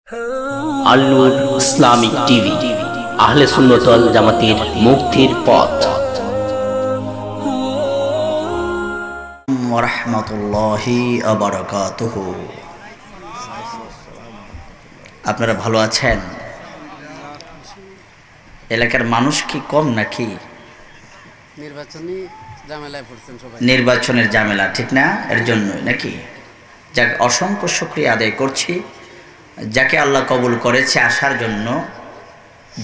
আল নূর Islamic TV, আহলে সুন্নাত ওয়াল জামাতের মুক্তির পথ। ওয়া রাহমাতুল্লাহি ওয়া বারাকাতুহু। আপনারা ভালো আছেন? এলাকার মানুষ কি কম নাকি? নির্বাচনের ঝামেলা, ঠিক না? এর জন্যই নাকি? যাক, অসংখ্য শুকরিয়া আদায় করছি যাকে আল্লাহ কবুল করেছে আসার জন্য।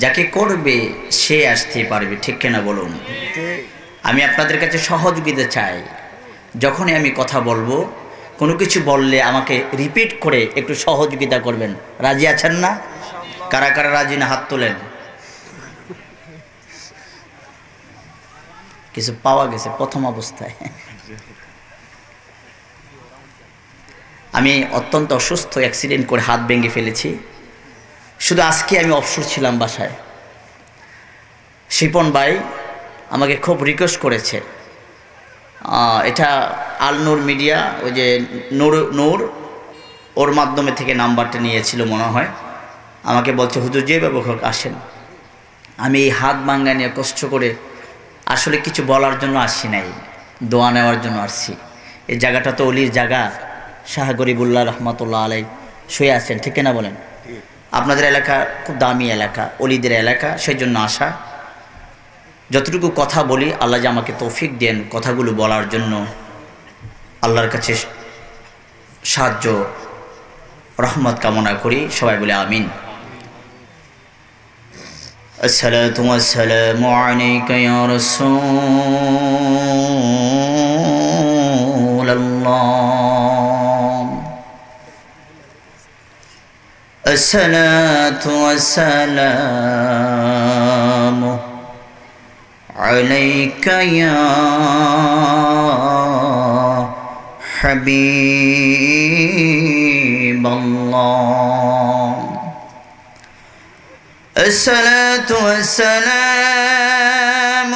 যাকে করবে সে আসতে পারবে, ঠিক কিনা বলুন? আমি আপনাদের কাছে সহযোগিতা চাই। যখনই আমি কথা বলবো, কোনো কিছু বললে আমাকে রিপিট করে একটু সহযোগিতা করবেন। রাজি আছেন না? কারা কারা রাজি না হাত তোলেন। কিছু পাওয়া গেছে প্রথম অবস্থায়। আমি অত্যন্ত অসুস্থ, অ্যাক্সিডেন্ট করে হাত ভেঙে ফেলেছি। শুধু আজকে আমি অবসর ছিলাম বাসায়। শিপন ভাই আমাকে খুব রিকোয়েস্ট করেছে, এটা আল নূর মিডিয়া, ওই যে নূর ওর মাধ্যমে থেকে নাম্বারটা নিয়েছিল মনে হয়। আমাকে বলছে হুজুর যেভাবে হোক আসেন। আমি এই হাত ভাঙ্গা নিয়ে কষ্ট করে আসলে কিছু বলার জন্য আসছি নাই, দোয়া নেওয়ার জন্য আসছি। এই জায়গাটা তো অলির জায়গা, শাহ গরিবুল্লাহ রহমতুল্লাহ আলাই শুয়ে আছেন, ঠিক না বলেন? আপনাদের এলাকা খুব দামি এলাকা, অলিদের এলাকা, সেই জন্য আসা। যতটুকু কথা বলি আল্লাহ যে আমাকে তৌফিক দেন কথাগুলো বলার জন্য, আল্লাহর কাছে সাহায্য রহমত কামনা করি। সবাই বলে আমিন। الصلاة والسلام عليك يا رسول الله. الصلاة والسلام عليك يا حبيب الله. الصلاة والسلام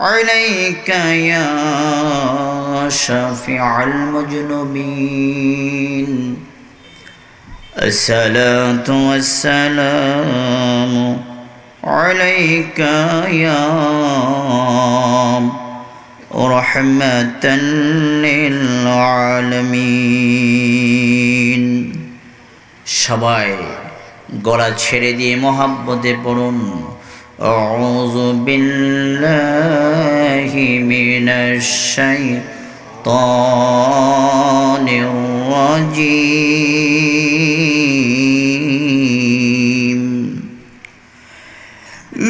عليك يا شافع المذنبين. الصلاة والسلام عليك يا رحمة للعالمين. সবাই গলা ছেড়ে দিয়ে মোহাব্বতে পড়ুন আউযু বিল্লাহি মিনাশ শাইতানির রাজীম।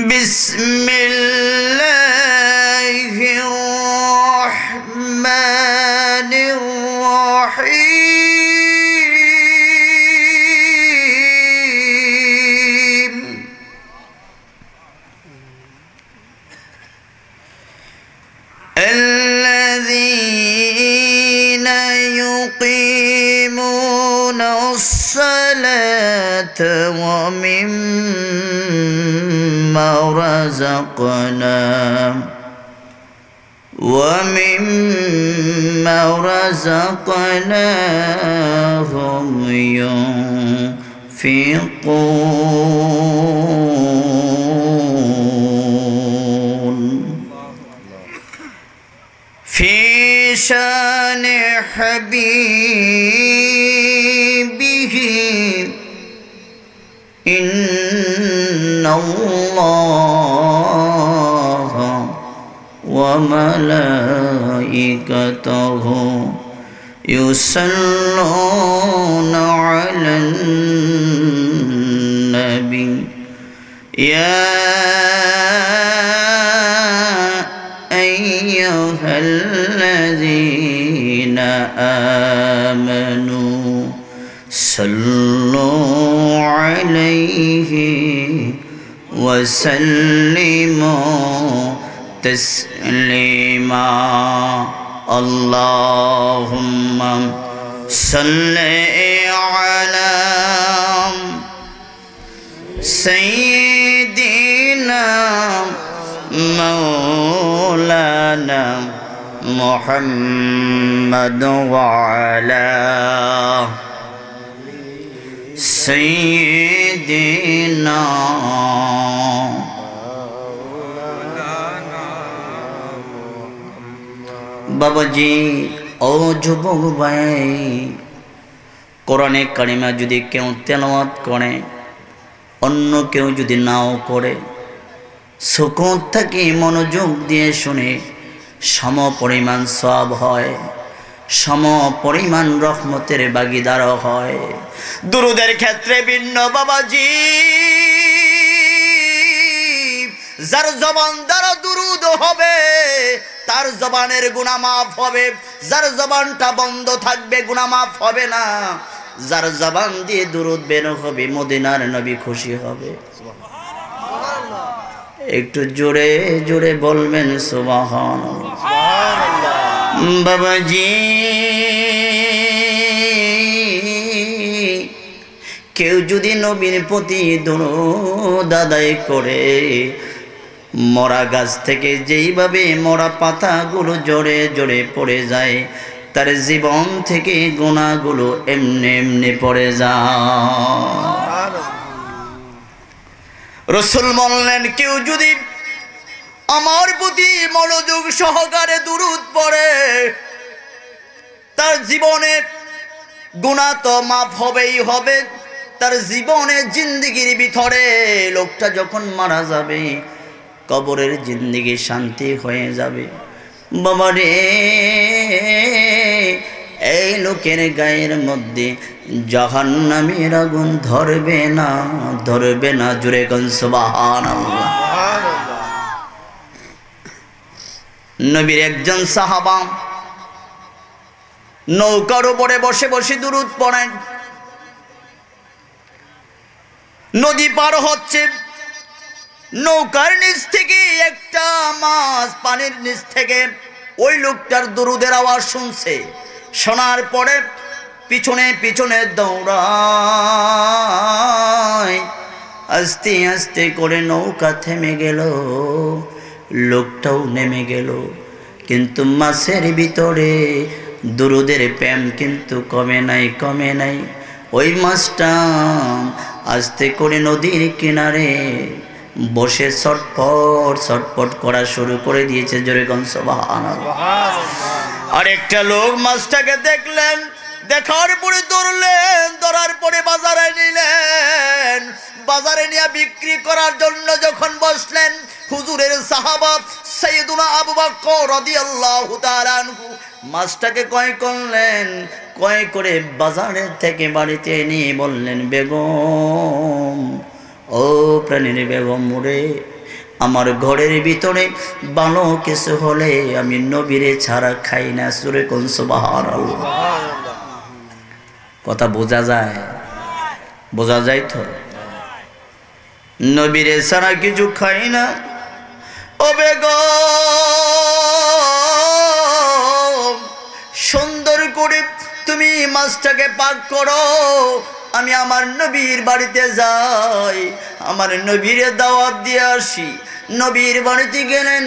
বিসমিল্লাহির রহমানির রহিম। الذين يقيمون الصلاة ومما رزقناهم ينفقون. في شان حبيبه إن الله وملائكته يصلون على النبي يا أيها الذين آمنوا صلوا عليه وسلموا تسليما. اللهم صل على سيدنا مولانا محمد وعلى سيدنا বাবাজি ও যুবক ভাই, কোরআনে কারিমা যদি কেউ তেলাওয়াত করে, অন্য কেউ যদি নাও করে, সুকুন থেকে মনোযোগ দিয়ে শুনে সম পরিমাণ সওয়াব হয়, সম পরিমাণ রহমতের ভাগীদার হয়। দুরুদের ক্ষেত্রে ভিন্ন বাবাজি, যার জবান দ্বারা দুরুদ হবে তার জবানের গুনাহ মাফ হবে, যার জবানটা বন্ধ থাকবে গুনাহ মাফ হবে না। যার জবান দিয়ে দুরুদ বের হবে মদিনার নবী খুশি হবে। একটু জোরে জোরে বলবেন সুবহানাল্লাহ। বাবাজি কেউ যদি নবীর প্রতি দুরূদ আদায় করে, মরা গাছ থেকে যেইভাবে মরা পাতাগুলো জড়ে জড়ে পড়ে যায়, তার জীবন থেকে গুনাহগুলো এমনি এমনি পড়ে যায়। রাসূল বললেন, কেউ যদি আমার প্রতি মনোযোগ সহকারে দুরূদ পড়ে, তার জীবনে গুনাহ তো মাফ হবেই হবে, তার জীবনে জিন্দেগির ভিতরে লোকটা যখন মারা যাবে কবরের জিন্দেগি শান্তি হয়ে যাবে। বাবা রে, এই লোকের গায়ের মধ্যে জাহান্নামের আগুন ধরবে না, ধরবে না। জোরে কোন সুবহানাল্লাহ। নবীর একজন সাহাবা নৌকার উপরে বসে বসে দুরূদ পড়েন। নদী পার হচ্ছে, নৌকার নিচ থেকে একটা মাছ পানির নিচ থেকে ওই লোকটার দুরূদের আওয়াজ শুনছে। শোনার পরে পিছনে পিছনে দৌড়ায়, আস্তে আস্তে করে নৌকা থেমে গেল, লোকটাও নেমে গেল, কিন্তু মাছের ভিতরে দুরূদের প্রেম কিন্তু কমে নাই, কমে নাই। ওই মাছটা আস্তে করে নদীর কিনারে বসে ছটফট ছটফট করা শুরু করে দিয়েছে। জোরে কোন সুবহানাল্লাহ। আরেকটা লোক মাছটাকে দেখলেন, দেখার পরে ধরলেন, ধরার পরে বাজারে নিলেন। বাজারে নিয়ে বিক্রি করার জন্য যখন বসলেন, হুজুরের সাহাবা সাইয়েদুনা আবু বকর রাদিয়াল্লাহু তাআলা আনহু মাছটাকে ক্রয় করলেন। ক্রয় করে বাজারে থেকে বাড়িতে নিয়ে বললেন, বেগম, ও প্রাণের বেগম রে, আমার ঘরের ভিতরে ভালো কিছু হলে আমি নবীরে ছাড়া খাই না। সূরা কোন সুবহানাল্লাহ। কথা বোঝা যায়? বোঝা যায় তো? নবীরে ছাড়া কিছু খাই না। ও বেগম, সুন্দর করে তুমি মাছটাকে পাক করো, আমি আমার নবীর বাড়িতে যাই, আমার নবীর দাওয়াত দিয়ে আসি। নবীর বাড়িতে গেলেন,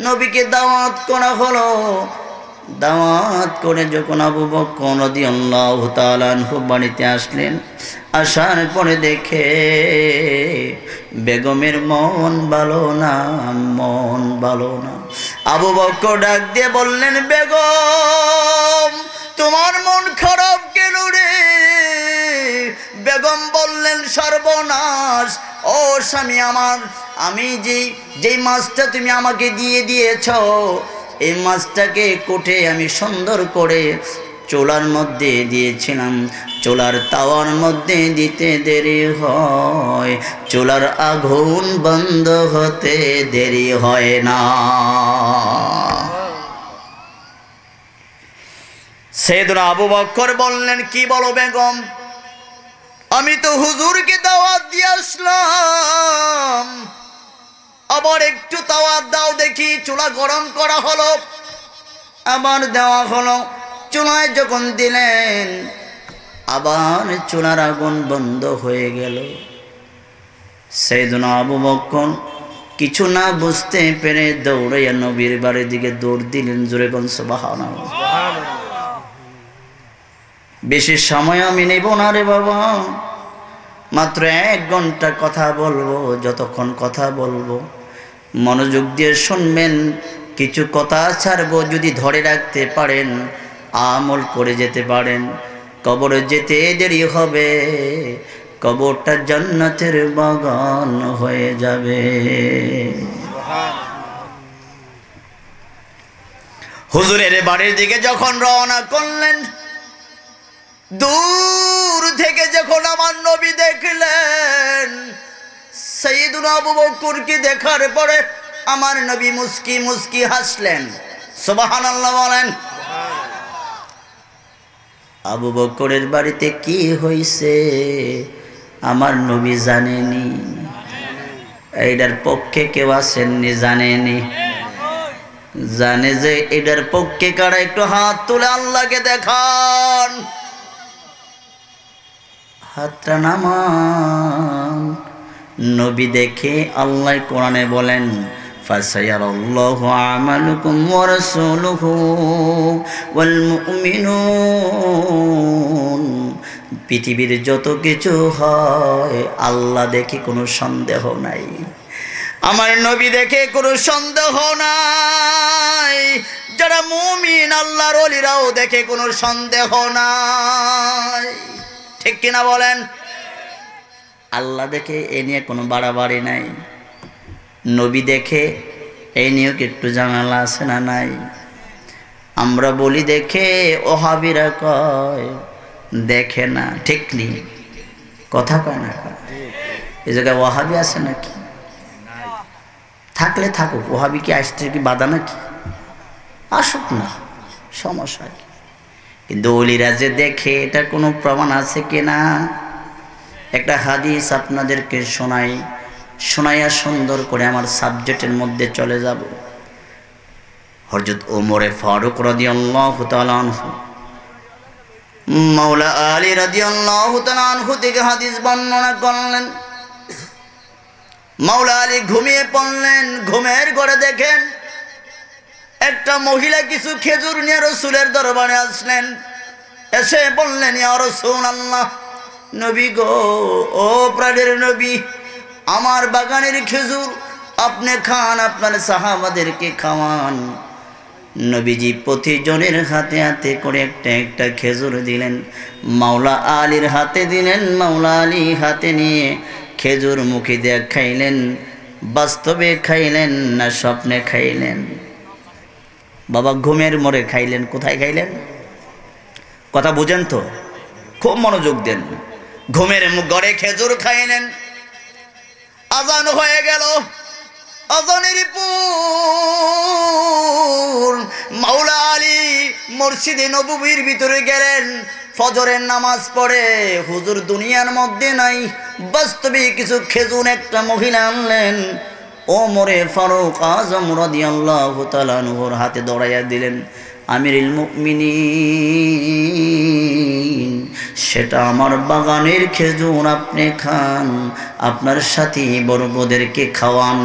নবীকে দাওয়াত করা হলো। দাওয়াত করে যখন আবু বকর রাদিয়াল্লাহু তাআলা আনহু বাড়িতে আসলেন, আসার পরে দেখে বেগমের মন ভালো না, মন ভালো না। আবু বকর ডাক দিয়ে বললেন, বেগম, তোমার মন খারাপ কেন রে? বেগম বললেন, সর্বনাশ, ও স্বামী আমার, আমি যেই মাছটা তুমি আমাকে দিয়ে দিয়েছ, এই মাছটাকে কোটে আমি সুন্দর করে চুলার মধ্যে দিয়েছিলাম। চুলার তাওয়ার মধ্যে দিতে দেরি হয়, চুলার আগুন বন্ধ হতে দেরি হয় না। সাইয়েদনা আবু বকর বললেন, কি বলো বেগম? আমি তো হুজুরকে দাওয়াত দিয়ে আসলাম, আবার একটু দাওয়াত দাও দেখি। চুলা গরম করা হলো, আবার দেওয়া হলো। চুলায় যখন দিলেন, আবার চুলার আগুন বন্ধ হয়ে গেল। সাইয়েদনা আবু বকর কিছু না বুঝতে পেরে দৌড়াইয়া নবীর বাড়ির দিকে দৌড় দিলেন। জোরে কোন সুবহানাল্লাহ। বেশি সময় আমি নেব না রে বাবা, মাত্র 1 ঘন্টা কথা বলবো। যতক্ষণ কথা বলবো মনোযোগ দিয়ে শুনবেন, কিছু কথা ছাড়বো, যদি ধরে রাখতে পারেন আমল করে যেতে পারেন, কবরে যেতে দেরি হবে, কবরটা জান্নাতের বাগান হয়ে যাবে। হুজুরের বাড়ির দিকে যখন রওনা করলেন, দূর থেকে যখন আমার নবী দেখলেন, সাইয়েদুনা আবু বকরকে দেখার পরে আমার নবী মুস্কি মুস্কি হাসলেন। সুবহানাল্লাহ বলেন। আবু বকরের বাড়িতে কি হইছে আমার নবী জানেনি, এইটার পক্ষে কেউ আসেননি জানেনি। জানে যে এটার পক্ষে কারা, একটু হাত তুলে আল্লাহকে দেখান, হাতটা নামান। নবী দেখে আল্লাহ কোরআনে বলেন, ফাসায়ারাল্লাহু আমালুকুম ওয়া রাসূলুহু ওয়াল মুমিনুন। পৃথিবীর যত কিছু হয় আল্লাহ দেখে কোনো সন্দেহ নাই, আমার নবী দেখে কোনো সন্দেহ নাই, যারা মুমিন আল্লাহর ওলিরাও দেখে কোনো সন্দেহ নাই। ঠিক কিনা বলেন? আল্লাহ দেখে এ নিয়ে কোনো বাড়াবাড়ি নাই, নবী দেখে এই নিয়েও কি একটু জানালা আছে না নাই? আমরা বলি দেখে, ওহাবিরা কয় দেখে না। ঠিক নি কথা কয় না? এই জায়গায় ওহাবি আছে নাকি? থাকলে থাকুক, ওহাবি কি আসতে কি বাধা নাকি? আসুক না, সমস্যা কি? কিন্তু ওলিরা যে দেখে এটা কোনো প্রমাণ আছে কিনা? একটা হাদিস আপনাদেরকে শোনাইয়া সুন্দর করে আমার সাবজেক্টের মধ্যে চলে যাব। হযরত ওমরে ফারুক রাদিয়াল্লাহু তাআলা আনহু, মাওলা আলী রাদিয়াল্লাহু তাআলা আনহু থেকে হাদিস বর্ণনা করলেন। মাওলা আলী ঘুমিয়ে পড়লেন, ঘুমের ঘরে দেখেন একটা মহিলা কিছু খেজুর নিয়ে রাসূলের দরবারে আসলেন। এসে বললেন, ইয়া রাসূলুল্লাহ, নবী গো, ও প্রাণের নবী, আমার বাগানের খেজুর আপনি খান, আপনার সাহাবাদেরকে খাওয়ান। নবীজি প্রতিজনের হাতে হাতে করে একটা একটা খেজুর দিলেন, মাওলা আলীর হাতে দিলেন। মাওলা আলী হাতে নিয়ে খেজুর মুখে দিয়ে খাইলেন। বাস্তবে খাইলেন না স্বপ্নে খাইলেন? বাবা ঘুমের মোড়ে খাইলেন। কোথায় খাইলেন? কথা বুঝেন তো, খুব মনোযোগ দেন। ঘুমের ঘরে খেজুর খাইলেন। আজান হয়ে গেল, আজানের পর মাওলা আলী মসজিদে নববীর ভিতরে গেলেন। ফজরের নামাজ পড়ে হুজুর দুনিয়ার মধ্যে নাই, বাস্তবে কিছু খেজুর একটা মহিলা আনলেন। ওমরে ফারুক আজম রাদিয়াল্লাহু তাআলা আনহুর হাতে দড়াইয়া দিলেন, আমিরুল মুমিনিন, সেটা আমার বাগানের খেজুর, আপনি খান, আপনার সাথী বর্গদেরকে খাওয়ান।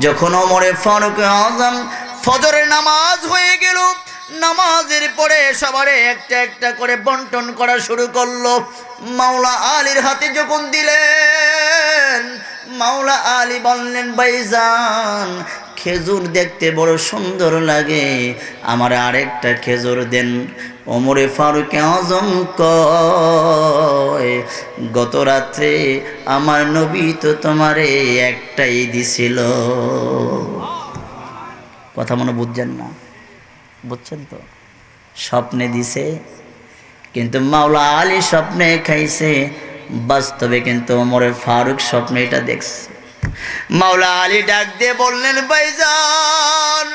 যখন ওমরে ফারুক আজম ফজরের নামাজ হয়ে গেল, নামাজের পরে সবারে একটা একটা করে বন্টন করা শুরু করলো। মাওলা আলীর হাতে যখন দিলেন, মাওলা আলী বললেন, ভাইজান খেজুর দেখতে বড় সুন্দর লাগে, আমার আরেকটা খেজুর দেন। ওমরে ফারুক আজম কয়, গত রাত্রে আমার নবী তো তোমারে একটাই দিছিল। কথা মনে বুঝছেন না? বুঝছেন তো? স্বপ্নে দিছে, কিন্তু মাওলা আলী স্বপ্নে খাইছে, বাস্তবে কিন্তু ওমরে ফারুক স্বপ্নে এটা দেখছে। মাওলা আলী ডাক দিয়ে বললেন, ভাইজান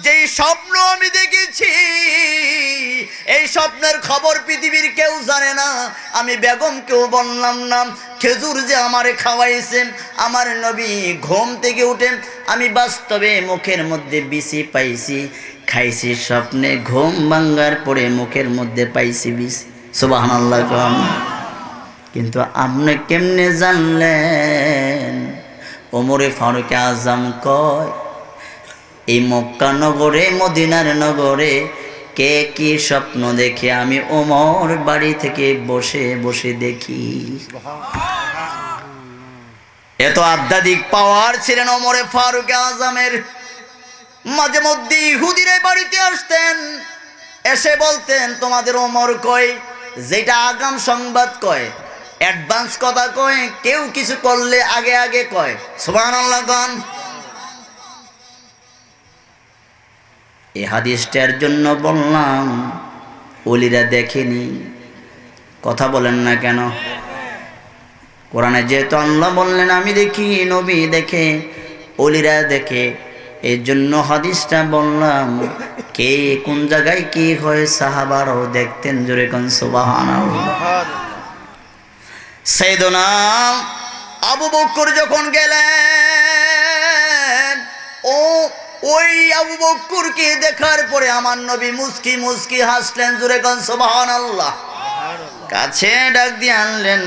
যেই স্বপ্ন আমি দেখেছি, এই স্বপ্নের খবর পৃথিবীর কেউ জানে না, আমি বেগমকেও বললাম না। খেজুর যে আমারে খাওয়াইছেন, আমার নবী ঘুম থেকে উঠেন, আমি বাস্তবে মুখের মধ্যে বিসি পাইছি, খাইছি স্বপ্নে, ঘুম ভাঙ্গার পরে মুখের মধ্যে পাইছি বিসি। সুবহানাল্লাহ। কিন্তু আপনি কেমনে জানলেন? ওমরে ফারুক আজম কয়, এই মক্কা নগরে, মদিনার নগরে কে কি স্বপ্ন দেখে আমি ওমর বাড়ি থেকে বসে বসে দেখি। এত আধ্যাত্মিক পাওয়ার ছিলেন ওমরে ফারুক আজমের। মাঝে মধ্যে ইহুদিরা বাড়িতে আসতেন, এসে বলতেন তোমাদের ওমর কই, যেটা আগাম সংবাদ কয়, অ্যাডভান্স কথা কয়, কেউ কিছু করলে আগে আগে কয়। সুবহানাল্লাহ গান। এই হাদিসটার জন্য বললাম ওলিরা দেখেনি। কথা বলেন না কেন? কোরআনে যেহেতু আল্লাহ বললেন আমি দেখি, নবী দেখে, ওলিরা দেখে, এই জন্য হাদিসটা বললাম। কে কোন জায়গায় কি হয় সাহাবারাও দেখতেন। জোরে কোন সুবহানাল্লাহ। সাইয়েদনা আবু বকর যখন গেলেন, ওই আবু বকরকে দেখার পরে আমার নবী মুস্কি মুস্কি হাসলেন। জোরে কোন সুবহানাল্লাহ। কাছে ডাক দিয়ে আনলেন,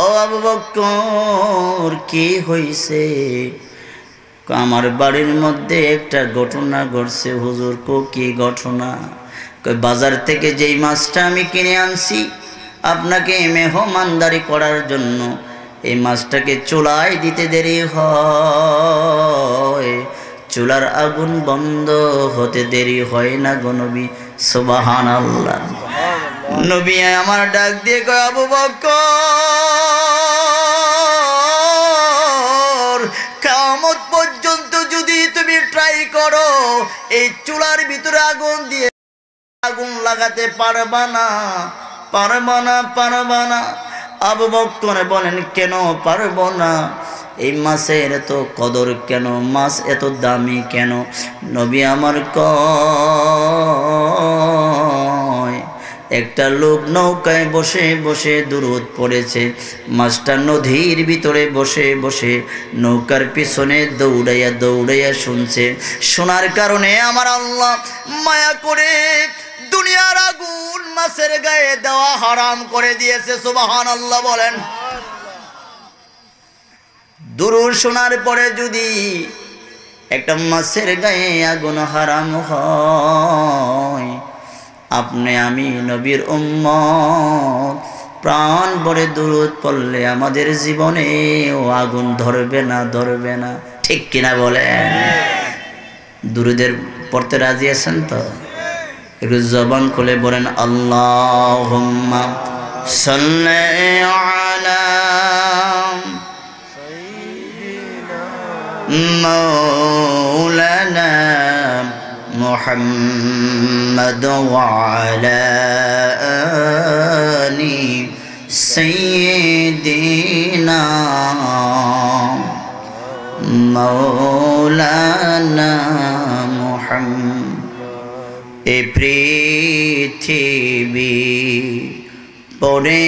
ও আবু বকর কি হইছে? আমার বাড়ির মধ্যে একটা ঘটনা ঘটছে হুজুর। কি ঘটনা? বাজার থেকে যেই মাছটা আমি কিনে আনছি আপনাকে মেহমানদারি করার জন্য, এই মাছটাকে চুলায় দিতে দেরি হয়, চুলার আগুন বন্ধ হতে দেরি হয় না গো নবী। সুবহানাল্লাহ। নবী আমার ডাক দিয়ে কয়, আবু বকর কিয়ামত পর্যন্ত যদি তুমি ট্রাই করো এই চুলার ভিতরে আগুন দিয়ে আগুন লাগাতে পারবা না, পারবা না, পারবা না। আবু বকর বলেন কেন পারবো না? এই মাছের এত কদর কেন? মাছ এত দামি কেন? নবী আমার কয়, একটা লোক নৌকায় বসে বসে দুরূদ পড়েছে, মাছটা নদীর ভিতরে বসে বসে নৌকার পিছনে দৌড়াইয়া দৌড়াইয়া শুনছে। শোনার কারণে আমার আল্লাহ মায়া করে দুনিয়ার আগুন মাছের গায়ে দেওয়া হারাম করে দিয়েছে। সুবহানাল্লাহ বলেন। দুরূদ শোনার পরে যদি একটা মাছের গায়ে আগুন হারাম হয়, আপনি আমি নবীর উম্মত প্রাণ ভরে দুরূদ পড়লে আমাদের জীবনে ও আগুন ধরবে না, ধরবে না। ঠিক কিনা বলেন? দুরূদের পড়তে রাজি আছেন তো? একটু জবান খুলে বলেন আল্লাহুম্মা সাল্লি আলা মাওলানা মুহাম্মদ ওয়া আলা আলি সাইয়্যিদিনা মাওলানা মুহাম্মদ। এ পৃথিবী পড়ে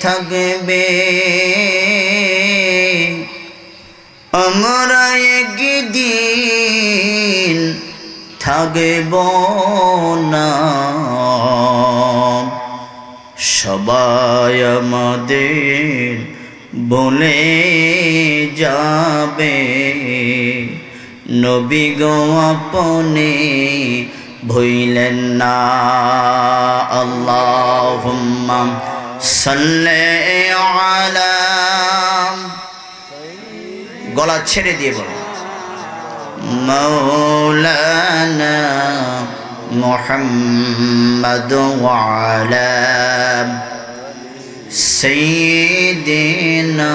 থাকবে, আমরা একদিন থাকব না। সবাই আমাদের বলে যাবে, নবী গো আপনি ভুইলেন না। আল্লাহুম্মা সাল্লি আলা, গলা ছেড়ে দিয়ে বলো, মাওলানা মুহাম্মদ ওয়া আলা সাইয়্যিদিনা।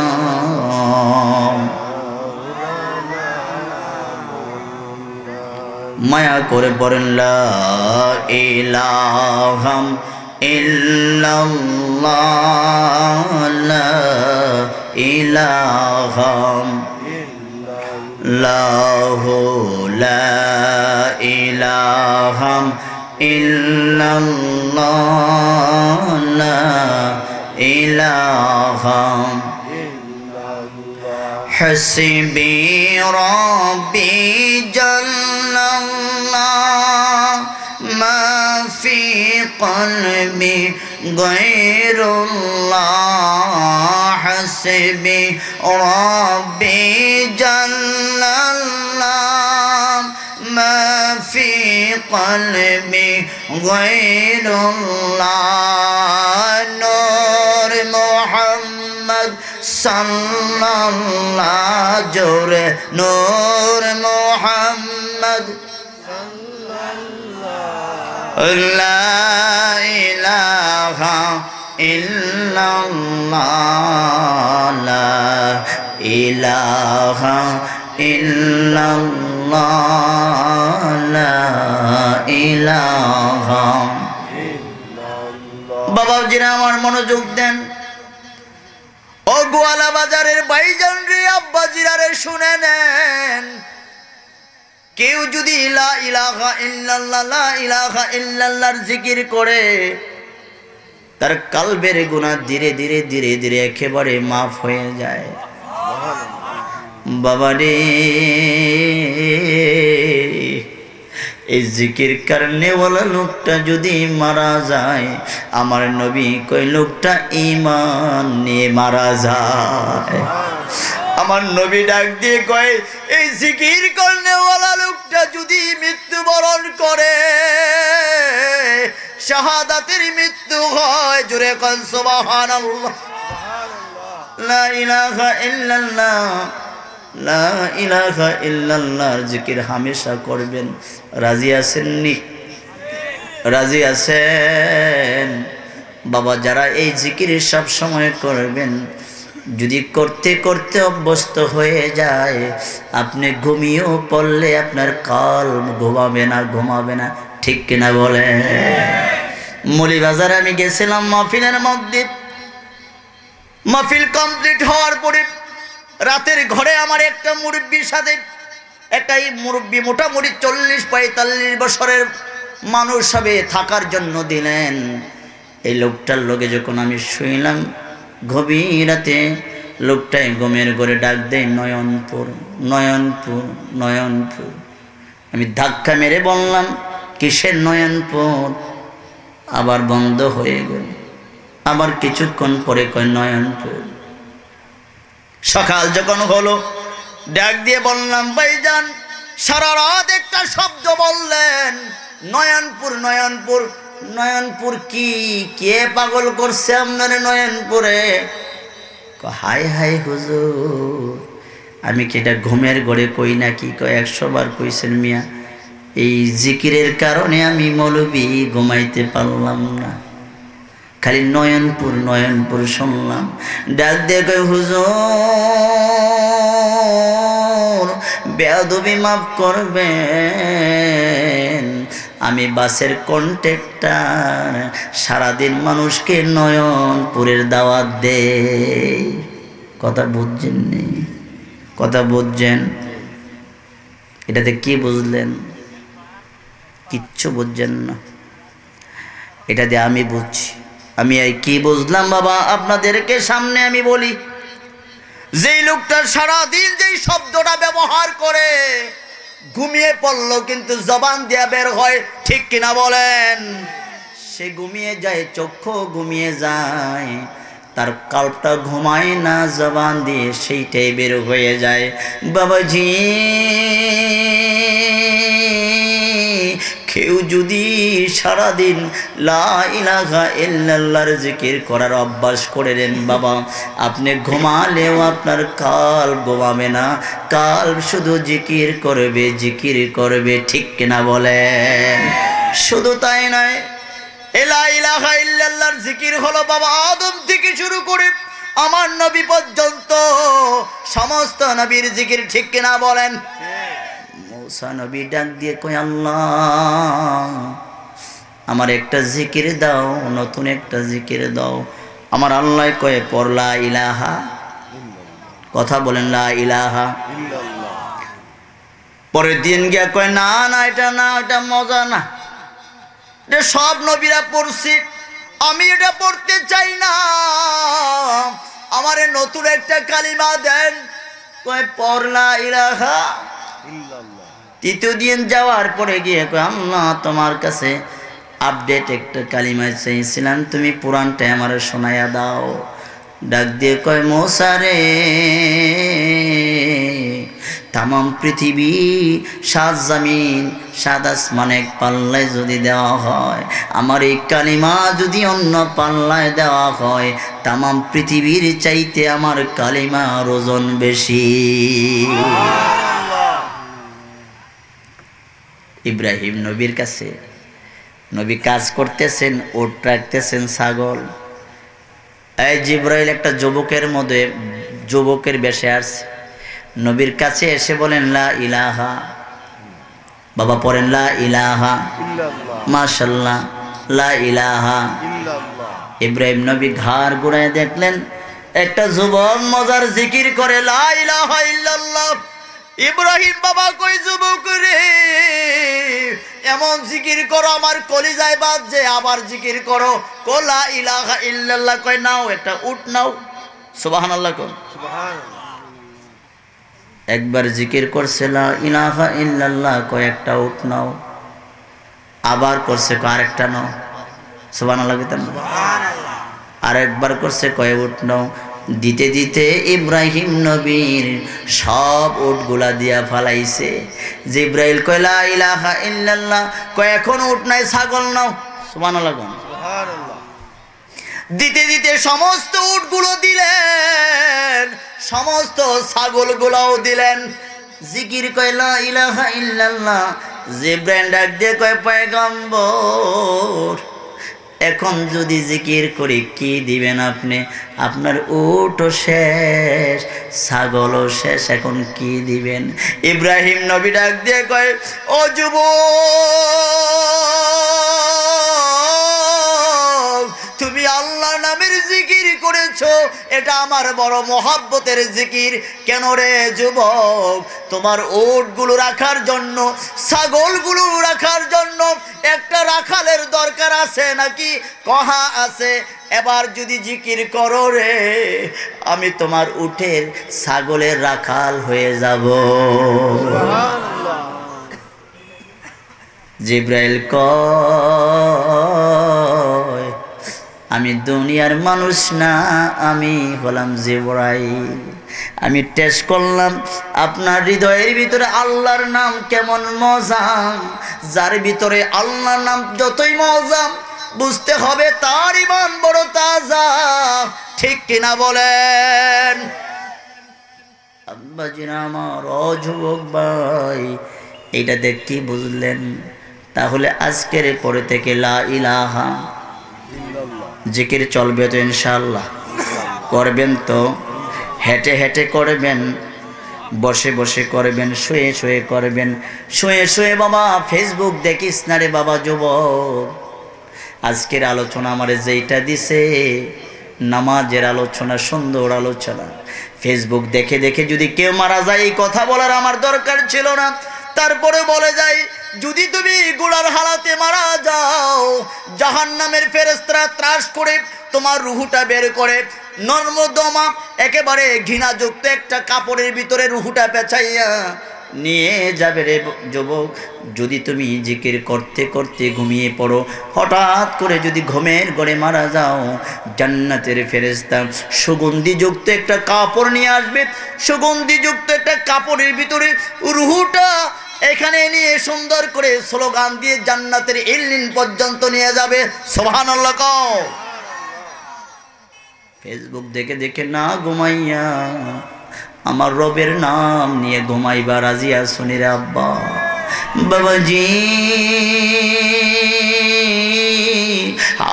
মায়া করে পড়েন লা ইলাহা ইল্লাল্লাহ, লা ইলাহা লাহু, লা ইলাহা ইল্লাল্লাহ, লা ইলাহা হাসবি রাব্বি জাল্লাল্লাহ মা ফি কলবি গায়রুল্লাহ। হাসবি রাব্বি জাল্লাল্লাহ মা ফি কলবি গায়রুল্লাহ। নূর মুহাম্মদ মুহাম্মদ সাল্লাল্লাহু জোরে নূর মুহাম্মদ লা ইলাহা ইল্লাল্লাহ লা ইলাহা ইল্লাল্লাহ লা ইলাহা। বাবাজিরা আমার মনোযোগ দেন। ও গোয়ালা বাজারের ভাইজান রে, আব্বাজিরা রে, শুনে নেন। কেউ যদি লা ইলাহা ইল্লাল্লাহ লা ইলাহা ইল্লাল্লাহর জিকির করে, তার কলবের গুনাহ ধীরে ধীরে ধীরে ধীরে একেবারে মাফ হয়ে যায়। বাবারে, এই জিকির করনেওয়ালা লোকটা যদি মারা যায়, আমার নবী কই লোকটা ঈমান নিয়ে মারা যায়। আমার নবী ডাক দিয়ে কয়, এই জিকির করনেওয়ালা লোকটা যদি মৃত্যুবরণ করে, শাহাদাতের মৃত্যু হয়, জোরে কোন সুবহানাল্লাহ। লা ইলাহা ইল্লাল্লাহ লা ইলাহা ইল্লাল্লাহর জিকির হামেশা করবেন। রাজি আছেন নি? রাজি আছেন? বাবা, যারা এই জিকির সব সময় করবেন, যদি করতে করতে অভ্যস্ত হয়ে যায়, আপনি ঘুমিয়েও পড়লে আপনার কলব ঘুমাবে না, ঠিক কিনা বলে? মৌলভীবাজারে আমি গেছিলাম মাহফিলের মধ্যে। মাহফিল কমপ্লিট হওয়ার পরে রাতের ঘরে আমার একটা মুরব্বির সাথে, একটাই মুরব্বি মোটামুটি 40-45 বছরের মানুষ হবে, থাকার জন্য দিলেন। এই লোকটার লগে যখন আমি শুইলাম, গভীর রাতে লোকটাই ঘুমের ঘরে ডাক দেয়, নয়নপুর নয়নপুর নয়নপুর। আমি ধাক্কা মেরে বললাম, কিসের নয়নপুর? আবার বন্ধ হয়ে গেল। আবার কিছুক্ষণ পরে কয় নয়নপুর। সকাল যখন হলো, ডাক দিয়ে বললাম, ভাইজান সারা রাত একটা শব্দ বললেন, নয়নপুর নয়নপুর নয়নপুর। কি কে পাগল করছে আপনার নয়নপুরে? হাই হাই হুজুর, আমি কি এটা ঘুমের ঘরে কই নাকি? 100 বার কইছেন মিয়া। এই জিকিরের কারণে আমি মৌলবী ঘুমাইতে পারলাম না, খালি নয়নপুর নয়নপুর শুনলাম। ডাক দিয়ে কই, হুজুর বেয়াদবি মাফ করবেন, আমি বাসের কন্ট্রাক্টর, সারাদিন মানুষকে নয়নপুরের দাওয়াত দেই। কথা বুঝছেন নি? কথা বুঝছেন? এটাতে কি বুঝলেন? কিচ্ছু বুঝছেন না। এটা দিয়ে আমি বুঝছি। আমি এই কি বুঝলাম বাবা, আপনাদেরকে সামনে আমি বলি। যেই লোকটা সারাদিন যেই শব্দটা ব্যবহার করে, ঘুমিয়ে পড়লো কিন্তু জবান দিয়ে বের হয়, ঠিক কিনা বলেন? সে ঘুমিয়ে যায়, চক্ষু ঘুমিয়ে যায়, তার কল্পটা ঘুমায় না, জবান দিয়ে সেইটাই বের হয়ে যায়। বাবাজি, কেউ যদি সারাদিন লা ইলাহা ইল্লাল্লাহর জিকির করার অভ্যাস করে নেন বাবা, আপনি ঘুমালেও আপনার কলব ঘুমাবে না, কলব শুধু জিকির করবে, জিকির করবে, ঠিক কিনা বলেন? শুধু তাই নয়, লা ইলাহা ইল্লাল্লাহর জিকির হলো বাবা আদম থেকে শুরু করে আমার নবী পর্যন্ত সমস্ত নবীর জিকির, ঠিক কিনা বলেন? মূসা নবী ডাক দিয়ে কই, আল্লাহ আমার একটা জিকির দাও, নতুন একটা জিকির দাও। আমার আল্লাহ কয়ে, পড় লা ইলাহা। কথা বলেন, লা ইলাহা। পরের দিন গিয়া কয়, না না, এটা না, এটা মজা না, এটা সব নবীরা পড়ছি, আমি এটা পড়তে চাই না, আমারে নতুন একটা কালিমা দেন। কয়, পড় লা ইলাহা ইল্লাল্লাহ। তৃতীয় দিন যাওয়ার পরে গিয়ে কয়, আল্লাহ তোমার কাছে আপডেট একটা কালিমা চাইছিলাম, তুমি পুরানটা আমার শোনাইয়া দাও। ডাক দিয়ে কয়, মূসা রে, তামাম পৃথিবী, সাত জমিন, সাত আসমান এক পাল্লায় যদি দেওয়া হয়, আমার এই কালিমা যদি অন্য পাল্লায় দেওয়া হয়, তামাম পৃথিবীর চাইতে আমার কালিমার ওজন বেশি। ইব্রাহিম নবীর কাছে নবী কাজ করতেছেন, ওট রাখতেছেন ছাগল। এই জিব্রাইল একটা যুবকের বেশে আসছে, নবীর কাছে এসে বলেন লা ইলাহা, বাবা পড়েন লা ইলাহা মাশাআল্লাহ, লা ইলাহা। ইব্রাহিম নবী ঘাড় ঘুরায় দেখলেন একটা যুবক মজার জিকির করে লা ইলাহা ইল্লাল্লাহ। ইব্রাহিম বাবা কই যুবক রে, এমন জিকির করো আমার কলিজায় বাজছে, আবার জিকির করো কো লা ইলাহা ইল্লাল্লাহ। কয় নাও একটা উট নাও, সুবহানাল্লাহ কোন। একবার জিকির করছে লা ইলাহা ইল্লাল্লাহ, কয় একটা উট নাও। আবার করছে কয় আরেকটা নাও, সুবহানাল্লাহ কইতেন। আর একবার করছে কয় উট নাও। দিতে দিতে ইব্রাহিম নবীর সব উটগুলা দিয়া ফালাইছে। জিব্রাইল কয় লা ইলাহা ইল্লাল্লাহ, কয় এখন উট নাই ছাগল নাও, সুবহানাল্লাহ কোন। দিতে দিতে সমস্ত উটগুলো দিলেন, সমস্ত ছাগলগুলোও দিলেন। জিকির কয় লা ইলাহা ইল্লাল্লাহ। জিব্রাইল ডাক দিয়ে কয় পয়গম্বর, এখন যদি জিকির করি কি দিবেন আপনি? আপনার উটও শেষ, ছাগলও শেষ, এখন কি দিবেন? ইব্রাহিম নবী ডাক দিয়ে কয় ও যুবক, তুমি আল্লাহ নামের জিকির করেছো, এটা আমার বড় মহাব্বতের জিকির। কেন রে যুবক, তোমার উটগুলো রাখার জন্য, ছাগলগুলো রাখার জন্য একটা রাখালের দরকার আছে নাকি? কহা আছে। এবার যদি জিকির করো রে, আমি তোমার উটের ছাগলের রাখাল হয়ে যাব। জিব্রাইল কয় আমি দুনিয়ার মানুষ না, আমি হলাম জিব্রাইল। আমি টেস্ট করলাম আপনার হৃদয়ের ভিতরে আল্লাহর নাম কেমন মজা। যার ভিতরে আল্লাহর নাম যতই মজা, বুঝতে হবে তার ইমান বড় তাজা। ঠিক কিনা বলেন? আব্বাজিরা আমার, ও যুবক ভাই, এইটা দেখ কি বুঝলেন? তাহলে আজকের পরে থেকে লা ইলাহা জিকির চলবে তো ইনশাআল্লাহ? করবেন তো? হেঁটে হেঁটে করবেন, বসে বসে করবেন, শুয়ে শুয়ে করবেন। শুয়ে শুয়ে বাবা ফেসবুক দেখিস না রে বাবা যুবক। আজকের আলোচনা আমারে যেইটা দিছে, নামাজের আলোচনা, সুন্দর আলোচনা। ফেসবুক দেখে দেখে যদি কেউ মারা যায়, এই কথা বলার আমার দরকার ছিল না। তারপরে বলে যাই, যদি তুমি গুলার হালাতে মারা যাও, জাহান্নামের ফেরেশতারা ত্রাস করে তোমার রুহুটা বের করে নর্মদমা একেবারে ঘৃণাযুক্ত একটা কাপড়ের ভিতরে রুহুটা পেঁচাইয়া নিয়ে যাবে রে যুবক। যদি তুমি জিকির করতে করতে ঘুমিয়ে পড়ো, হঠাৎ করে যদি ঘুমের ঘরে মারা যাও, জান্নাতের ফেরেশতা সুগন্ধিযুক্ত একটা কাপড় নিয়ে আসবে। সুগন্ধিযুক্ত একটা কাপড়ের ভিতরে রুহুটা এখানে নিয়ে সুন্দর করে স্লোগান দিয়ে জান্নাতের ইল্লিন পর্যন্ত নিয়ে যাবে। সুবহানাল্লাহ কও। ফেসবুক দেখে দেখে না ঘুমাইয়া আমার রবের নাম নিয়ে ঘুমাইবা রাজি আসুনি রে আব্বা। বাবাজি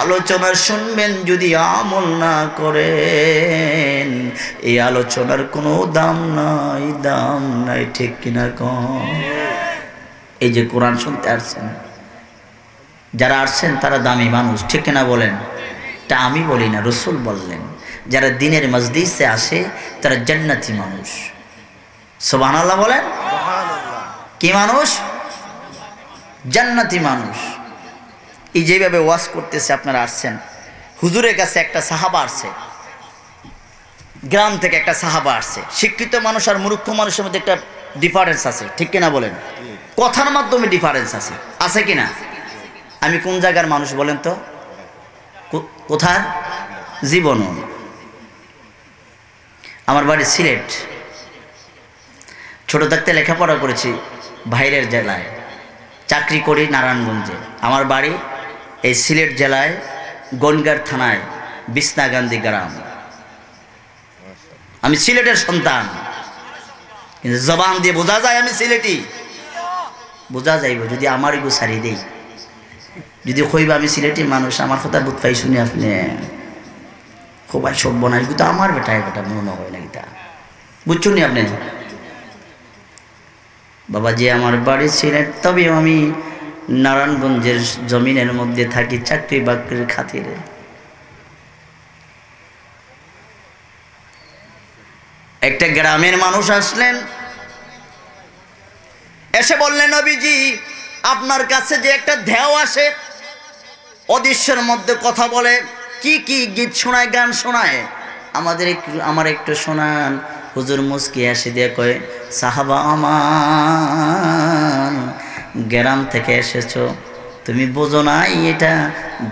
আলোচনা শুনবেন, যদি আমল না করেন এই আলোচনার কোনো দাম নাই, দাম নাই। ঠিক কিনা কম? এই যে কোরআন শুনতে আসছেন, যারা আসছেন তারা দামি মানুষ। ঠিক কিনা বলেন? তা আমি বলি না, রসুল বললেন। যারা দিনের মজলিসে আসে তারা জান্নাতি মানুষ। সুবহানাল্লাহ বলেন। কি মানুষ? জান্নাতি মানুষ। এই যেভাবে ওয়াজ করতেছে আপনারা আসছেন, হুজুরের কাছে একটা সাহাবা আসছে, গ্রাম থেকে একটা সাহাবা আসছে। শিক্ষিত মানুষ আর মূর্খ মানুষের মধ্যে একটা ডিফারেন্স আছে। ঠিক কিনা বলেন? কথার মাধ্যমে ডিফারেন্স আছে, আছে কিনা? আমি কোন জায়গার মানুষ বলেন তো? কোথার? জীবনও। আমার বাড়ি সিলেট। ছোট থাকতে লেখাপড়া করেছি বাইরের জেলায়, চাকরি করি নারায়ণগঞ্জে। আমার বাড়ি এই সিলেট জেলায় গনগার থানায় বিছনাকান্দি গ্রাম। আমি সিলেটের সন্তান, কিন্তু জবান দিয়ে বোঝা যায় আমি সিলেটি। বোঝা যাইব যদি আমার এগু সারি দেই, যদি কইবা আমি সিলেটি মানুষ, আমার কথা বুঝ পাই শুনি আপনি খুবই সভ্য না, কিন্তু আমার বেটায় বেটা মনে হয় না গীতা, বুঝছুন নি আপনি? বাবাজি আমার বাড়ি সিলেট, তবে আমি নারায়ণগঞ্জের জমিনের মধ্যে থাকি চাকরি বাকরির খাতিরে। একটা গ্রামের মানুষ আসলেন, এসে বললেন নবীজি আপনার কাছে যে একটা ঢেউ আসে, অদৃশ্যের মধ্যে কথা বলে, কি কি গীত শোনায়, গান শোনায়, আমার একটু শোনান। হুজুর মুস্কি আসে দিয়ে কয়, সাহাবা আমার, গ্রাম থেকে এসেছো, তুমি বোঝো নাই এটা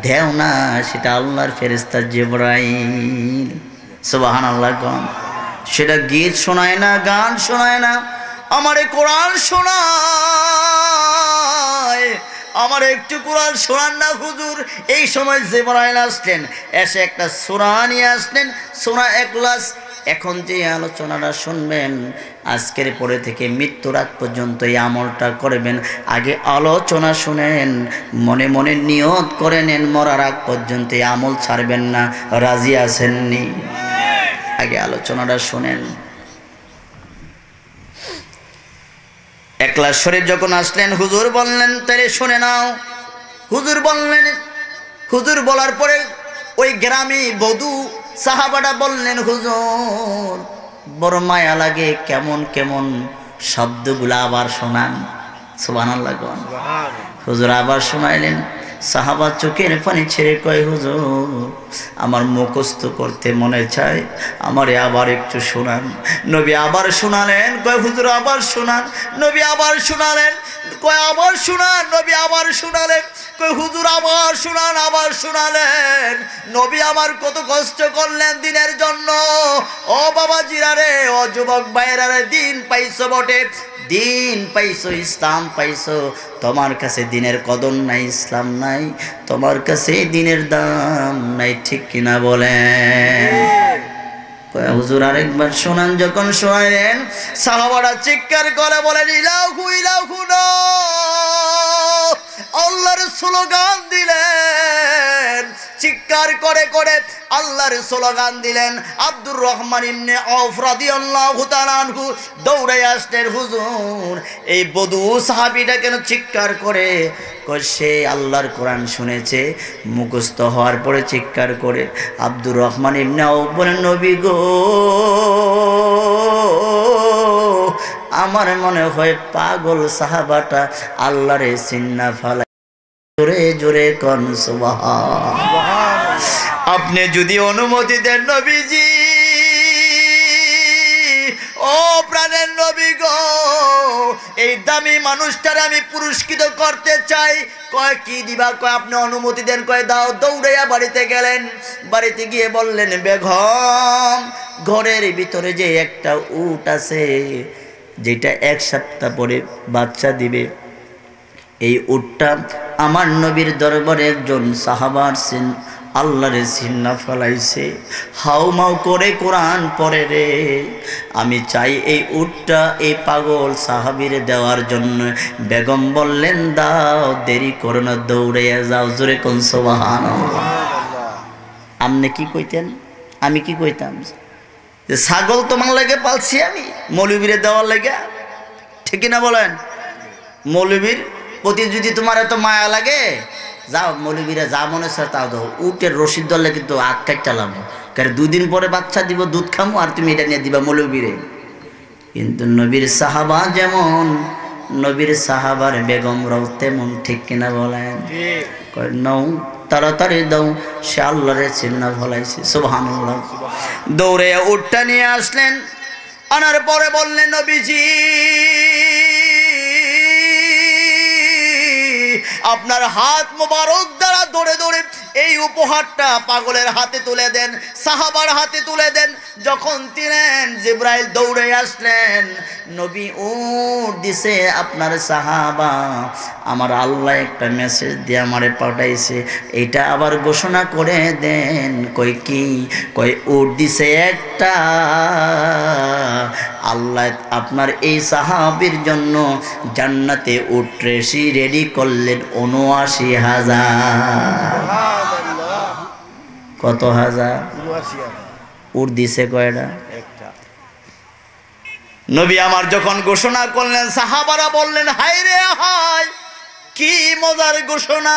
ঢেউ না, সেটা আল্লাহর ফেরেশতা জিবরাইল। সুবহানাল্লাহ। কোন সেটা গীত শোনায় না, গান শোনায় না, আমারে কোরআন শোনায়। আমার একটু কোরআন শোনান না হুজুর। এই সময় জিবরাইল আসলেন, এসে একটা সূরা নিয়ে আসলেন, সূরা ইখলাস। এখন যে আলোচনাটা শুনবেন, আজকের পরে থেকে মৃত্যুর আগ পর্যন্ত এই আমলটা করবেন। আগে আলোচনা শুনেন, মনে মনে নিয়ত করে নেন মরার আগ পর্যন্ত এই আমল ছাড়বেন না। রাজি আছেননি? আগে আলোচনাটা শুনেন। ইখলাস শরীফ যখন আসলেন, হুজুর বললেন তাহলে শুনে নাও। হুজুর বললেন, হুজুর বলার পরে ওই গ্রামে বধূ সাহাবাটা বললেন, হুজুর বড় মায়া লাগে, কেমন কেমন শব্দগুলো আবার শোনান। সুবহানাল্লাহ। হুজুর আবার শোনাইলেন। সাহাবা চোখের পানি ছেড়ে কয়, হুজুর আমার মুখস্থ করতে মনে চায়, আমারে আবার একটু শোনান। নবী আবার শোনালেন, কয় হুজুর আবার শোনান। নবী আবার শোনালেন, কয় আবার শোনান। নবী আবার শোনালেন, কয় হুজুর আবার শোনান, আবার শোনালেন। নবী আমার কত কষ্ট করলেন দিনের জন্য। ও বাবা জিরারে, ও যুবক ভাইয়েরা রে, দিন পাইছো বটে, দিন পাইছো, ইসলাম পাইছো, তোমার কাছে দিনের কদর নাই, ইসলাম নাই, তোমার কাছে দিনের দাম নাই, ঠিক কিনা বলেন? হুজুর আরেকবার শোনান। যখন শোনালেন, সাহাবারা চিৎকার করে বলেন, ইলাহু ইলাহু না, আল্লাহর স্লোগান দিলেন, চিৎকার করে করে আল্লাহর স্লোগান দিলেন। আব্দুর রহমান ইবনে আউফ রাদিয়াল্লাহু তাআলা আনহু দৌড়ে আসলেন, হুজুর এই বধূ সাহাবীটা কেন চিৎকার করে? সে আল্লাহর কোরআন শুনেছে, মুখস্থ হওয়ার পরে চিৎকার করে। আব্দুর রহমান ইবনে আউফ বলেন, নবী গো, আমার মনে হয় পাগল সাহাবাটা আল্লাহরে চিন্না ফালা। জোরে জোরে কোন সুবহান। আপনি যদি অনুমতি দেন নবীজি, ও প্রাণের নবী গো, এই দামি মানুষটারে আমি পুরস্কৃত করতে চাই। কয় কি দিবা? কয় আপনি অনুমতি দেন। কয় দাও। দৌড়াইয়া বাড়িতে গেলেন। বাড়িতে গিয়ে বললেন, বেগম ঘরের ভিতরে যে একটা উট আছে, যেটা 1 সপ্তাহ পরে বাচ্চা দিবে, এই উটটা আমার নবীর দরবারে একজন সাহাবার আল্লাহরে চিন্না ফেলাইছে, হাউমাউ করে কোরআন পড়ে রে। আমি চাই এই উটটা এই পাগল সাহাবীরে দেওয়ার জন্য। বেগম বললেন, দাও, দেরি করো না, দৌড়াইয়া যাও। জোরে কোন সুবহানাল্লাহ। আপনি কি কইতেন? আমি কি কইতাম? যে ছাগল তোমার লাগে পালছি আমি, মৌলবীরে দেওয়ার লাগে, ঠিক না বলেন? মৌলবীর প্রতি যদি তোমার এত মায়া লাগে, যাও মৌলবীরা যা মনে হয় তাও দাও। উটের রশিদ দলে কিন্তু আট কাট চালাবো, কারণ 2 দিন পরে বাচ্চা দিব, দুধ খামো, আর তুমি এটা নিয়ে দিবা মৌলবীরে। কিন্তু নবীর সাহাবা যেমন, নবীর সাহাবার বেগমরাও তেমন, ঠিক কিনা বলেন? কয় নাও, তাড়াতাড়ি দাও, সে আল্লাহরে চিন্না ফলাইছে। সুবহানাল্লাহ। দৌড়ে উটটা নিয়ে আসলেন। আনার পরে বললেন, নবীজি আপনার হাত মোবারক দ্বারা ধরে ধরে এই উপহারটা পাগলের হাতে তুলে দেন, সাহাবার হাতে তুলে দেন। যখন দিলেন জিবরাইল দৌড়ে আসলেন, নবী উট দিছে আপনার সাহাবা, আমার আল্লাহ একটা মেসেজ দিয়ে আমারে পাঠাইছে, এটা আবার ঘোষণা করে দেন। কই কি? কই উট দিছে একটা, আল্লাহ আপনার এই সাহাবীর জন্য জান্নাতে উট রেডি করলেন ৭৯,০০০। কত হাজার? উট দিছে কয়টা? নবী আমার যখন ঘোষণা করলেন, সাহাবারা বললেন হায় রে হায়, কি মজার ঘোষণা।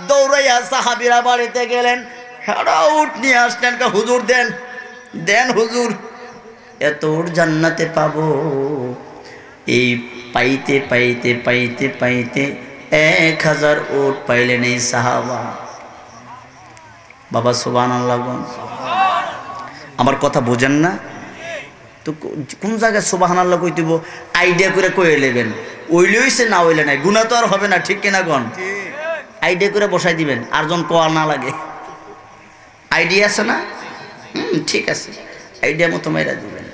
দৌড়াইয়া সাহাবীরা বাড়িতে গেলেন, হেরা উট নিয়ে আসলেন। হুজুর দেন, দেন হুজুর, এত উট জান্নাতে পাবো। এই পাইতে পাইতে পাইতে পাইতে ১,০০০ উট পাইলেন এই সাহাবা। বাবা সুবহানাল্লাহ। আমার কথা বোঝেন না তো? কোন জায়গায় সুবহানাল্লাহ কই দিব? আইডিয়া করে কয়ে নেবেন, ওইলে হইছে না ওইলে নাই, গুণা তো আর হবে না, ঠিক কিনা গণ? আইডিয়া করে বসাই দিবেন, আর জন কোয়া না লাগে। আইডিয়া আছে না? ঠিক আছে, আইডিয়া মতো মেরা দিবেন।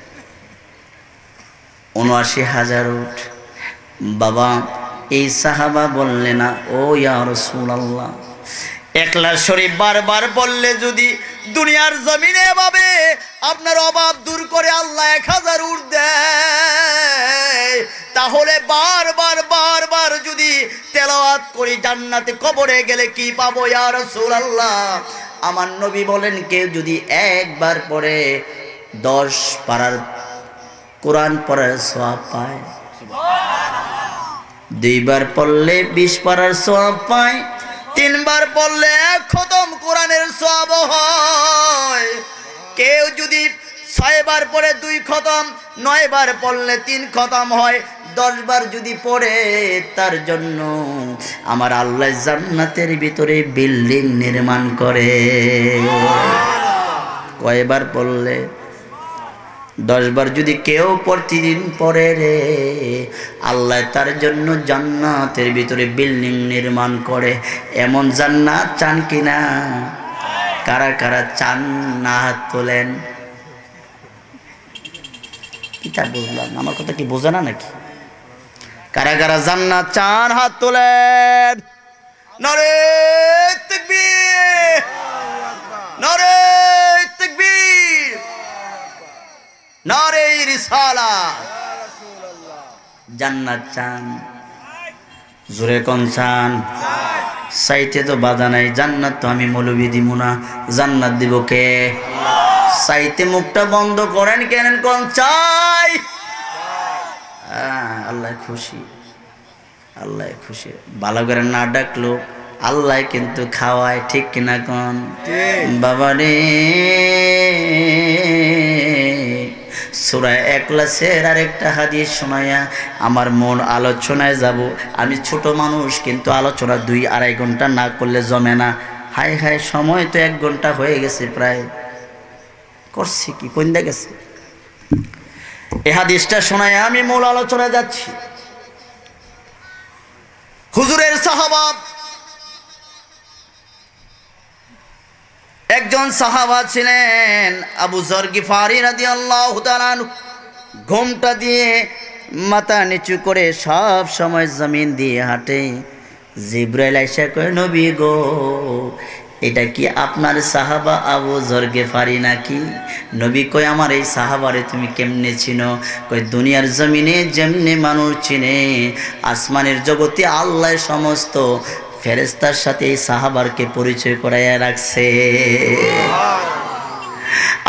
৭৯,০০০ উট। বাবা এই সাহাবা বললে না, ও ইয়া রাসূলুল্লাহ, একলা শরীফ বারবার বললে যদি দুনিয়ার জমিনে এভাবে আপনার অভাব দূর করে আল্লাহ ১,০০০ উট দেয়, তাহলে বারবার বারবার যদি তেলাওয়াত করি জান্নাতে কবরে গেলে কি পাবো ইয়া রাসূলুল্লাহ? আমার নবী বলেন, কেউ যদি একবার পড়ে ১০ পারার কোরআন পড়ার সওয়াব পায়, ২ বার পড়লে ২০ পারার সওয়াব পায়, ৩ বার পড়লে ১ খতম কোরআনের সওয়াব হয়। কেউ যদি ৬ বার পড়ে ২ খতম, ৯ বার পড়লে ৩ খতম হয়, ১০ বার যদি পড়ে তার জন্য আমার আল্লাহ জান্নাতের ভিতরে বিল্ডিং নির্মাণ করে। কয়বার পড়লে? ১০ বার যদি কেউ প্রতিদিন পড়ে রে, আল্লাহ তার জন্য জান্নাতের ভিতরে বিল্ডিং নির্মাণ করে। এমন জান্নাত চান কিনা? কারা কারা চান না হাত তোলেন। কিটা বুঝলাম, আমার কথা কি বোঝে না নাকি? কারা কারা জান্নাত চান হাত তোলেন। নারে তাকবীর, নারে তাকবীর, নারে রিসালাত। জান্নাত চান? জোরে কোন চান? চাইতে তো বাধা নাই, জান্নাত তো আমি মৌলবি দিব না, জান্নাত দিব কে? চাইতে মুখটা বন্ধ করেন কেন? কোন চাই? আল্লাহ খুশি, আল্লাহ খুশি। ভালো করে না ডাকলো আল্লাহ কিন্তু খাওয়ায়, ঠিক কিনা কোন? বাবারে সূরা ইখলাসের আরেকটা হাদিস শোনায়া আমার মন আলোচনায় যাব। আমি ছোট মানুষ, কিন্তু আলোচনা ২-২.৫ ঘন্টা না করলে জমে না। হায় হায়, সময় তো ১ ঘন্টা হয়ে গেছে প্রায়। করছি কি, কোন দিকে গেছে? এই হাদিসটা শোনায় আমি মূল আলোচনায় যাচ্ছি। হুজুরের সাহাবা, একজন সাহাবা ছিলেন আবু যর গিফারি রাদিয়াল্লাহু তাআলা আনহু। ঘোমটা দিয়ে মাথা নিচু করে সব সময় জমিন দিয়ে হাঁটে। জিবরাইল আইসা কয়, নবী গো, এটা কি আপনার সাহাবা আবু যর গিফারি নাকি? নবী কয়, আমার এই সাহাবারে তুমি কেমনে চিনো? কয়, দুনিয়ার জমিনে যেমনি মানুষ চিনে, আসমানের জগতে আল্লাহ সমস্ত ফেরেশতার সাথে এই সাহাবারকে পরিচয় করাইয়া রাখছে।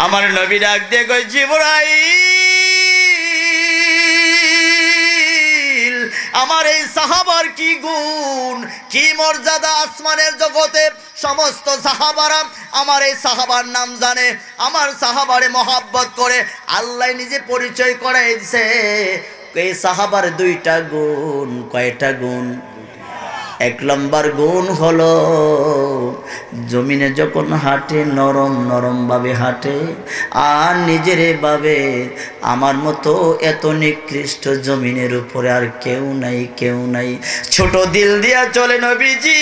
আমার নবী ডাক দিয়ে কয়, জিবরাইল, আমার এই সাহাবার কি গুণ, কি মর্যাদা! আসমানের জগতে সমস্ত সাহাবারা আমার এই সাহাবার নাম জানে, আমার সাহাবারে মহব্বত করে। আল্লাহ নিজে পরিচয় করাই দিছে। এই সাহাবার 2টা গুণ। কয়টা গুণ? 1 নম্বর গুণ হলো জমিনে যখন হাঁটে নরম নরম ভাবে হাঁটে, আর নিজের ভাবে আমার মতো এত নিকৃষ্ট জমিনের উপরে আর কেউ নাই, কেউ নাই। ছোট দিল দিয়া চলে নবীজি।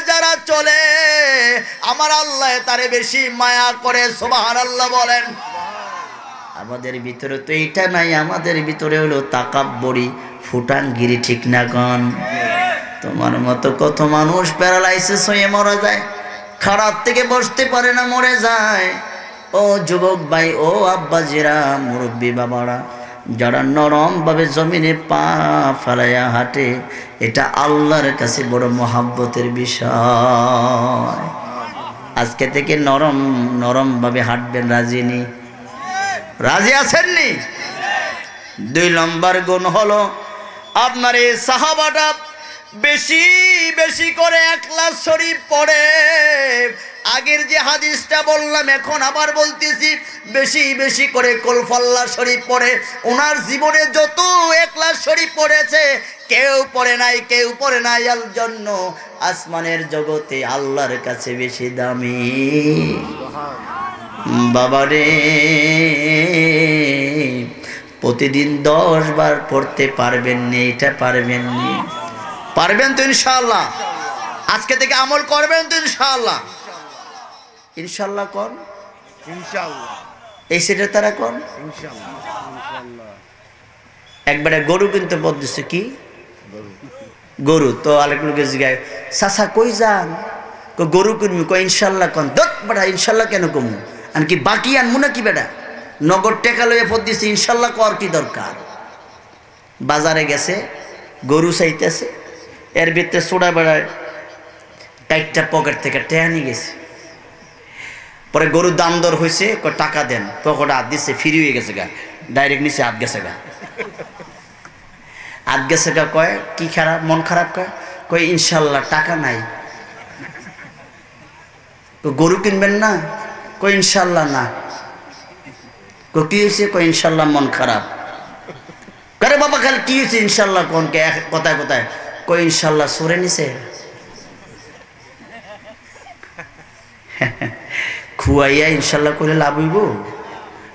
যারা চলে আমার আল্লাহ তারে বেশি মায়া করে। সুবহানাল্লাহ বলেন। আমাদের ভিতরে তো এটা নাই, আমাদের ভিতরে হলো তাকাব্বরি, ফুটানগিরি, ঠিক না কোন? তোমার মতো কত মানুষ প্যারালাইসিস হয়ে মারা যায়, খারাপ থেকে বসতে পারে না, মরে যায়। ও যুবক ভাই, ও আব্বাজিরা, মুরব্বী বাবারা, যারা নরম ভাবে জমিনে পা ফেলাইয়া হাঁটে, এটা আল্লাহর কাছে বড় মহাব্বতের বিষয়। আজকে থেকে নরম নরম ভাবে হাঁটবেন, রাজি নি? রাজি আছেননি? 2 নম্বর গুণ হলো আপনার এই সাহাবাটা বেশি বেশি করে ইখলাস শরীফ পড়ে। আগের যে হাদিসটা বললাম এখন আবার বলতেছি, বেশি বেশি করে কুলফাল্লাহ শরীফ পড়ে। ওনার জীবনে যত ইখলাস শরীফ পড়েছে কেউ পড়ে নাই, কেউ পড়ে নাই। আল জন্য আসমানের জগতে আল্লাহর কাছে বেশি দামি। বাবারে, প্রতিদিন 10 বার পড়তে পারবেন নি? এটা পারবেন নি? পারবেন তো ইনশাআল্লাহ? আজকে থেকে আমল করবেন তো ইনশাআল্লাহ? ইনশাআল্লাহ কোন? ইনশাআল্লাহ। এই সেটা তারা কোন? ইনশাআল্লাহ। একবারে গরু কিনতে বলতেছে, কি গরু? তো আরেক লোকে জিগায়, চাচা কই যান? গরু কিনবি? কই ইনশাআল্লাহ কোন? দত বেটা, ইনশাআল্লাহ কেন কমু? আনকি বাকি আনমু নাকি বেটা? নগদ টেকা লইয়া ফোন দিছে, ইনশাআল্লাহ কর কি দরকার? বাজারে গেছে, গরু চাইতেছে, এর ভিতরে সোডা বেড়ায় একটা পকেট থেকে টেহা নিয়ে গেছে। পরে গরুর দাম দর হয়েছে, টাকা দেন, পকেটে হাত দিচ্ছে, ফ্রি হয়ে গেছে গা, ডাইরেক্ট নিচে হাত গেছে গা। হাত গেছে গা কয় কি খারাপ, মন খারাপ? কয় ইনশাল্লাহ টাকা নাই। গরু কিনবেন না? কয় ইনশাল্লাহ না। কি হয়েছে? কয় ইনশাল্লাহ মন খারাপ। আরে বাবা খালি কি হয়েছে ইনশাল্লাহ কোন? কে কোথায় কোথায়? কই ইনশাল্লাহ সরে নিছে। খুয়াইয়া ইনশাল্লাহ করে লাভ হইব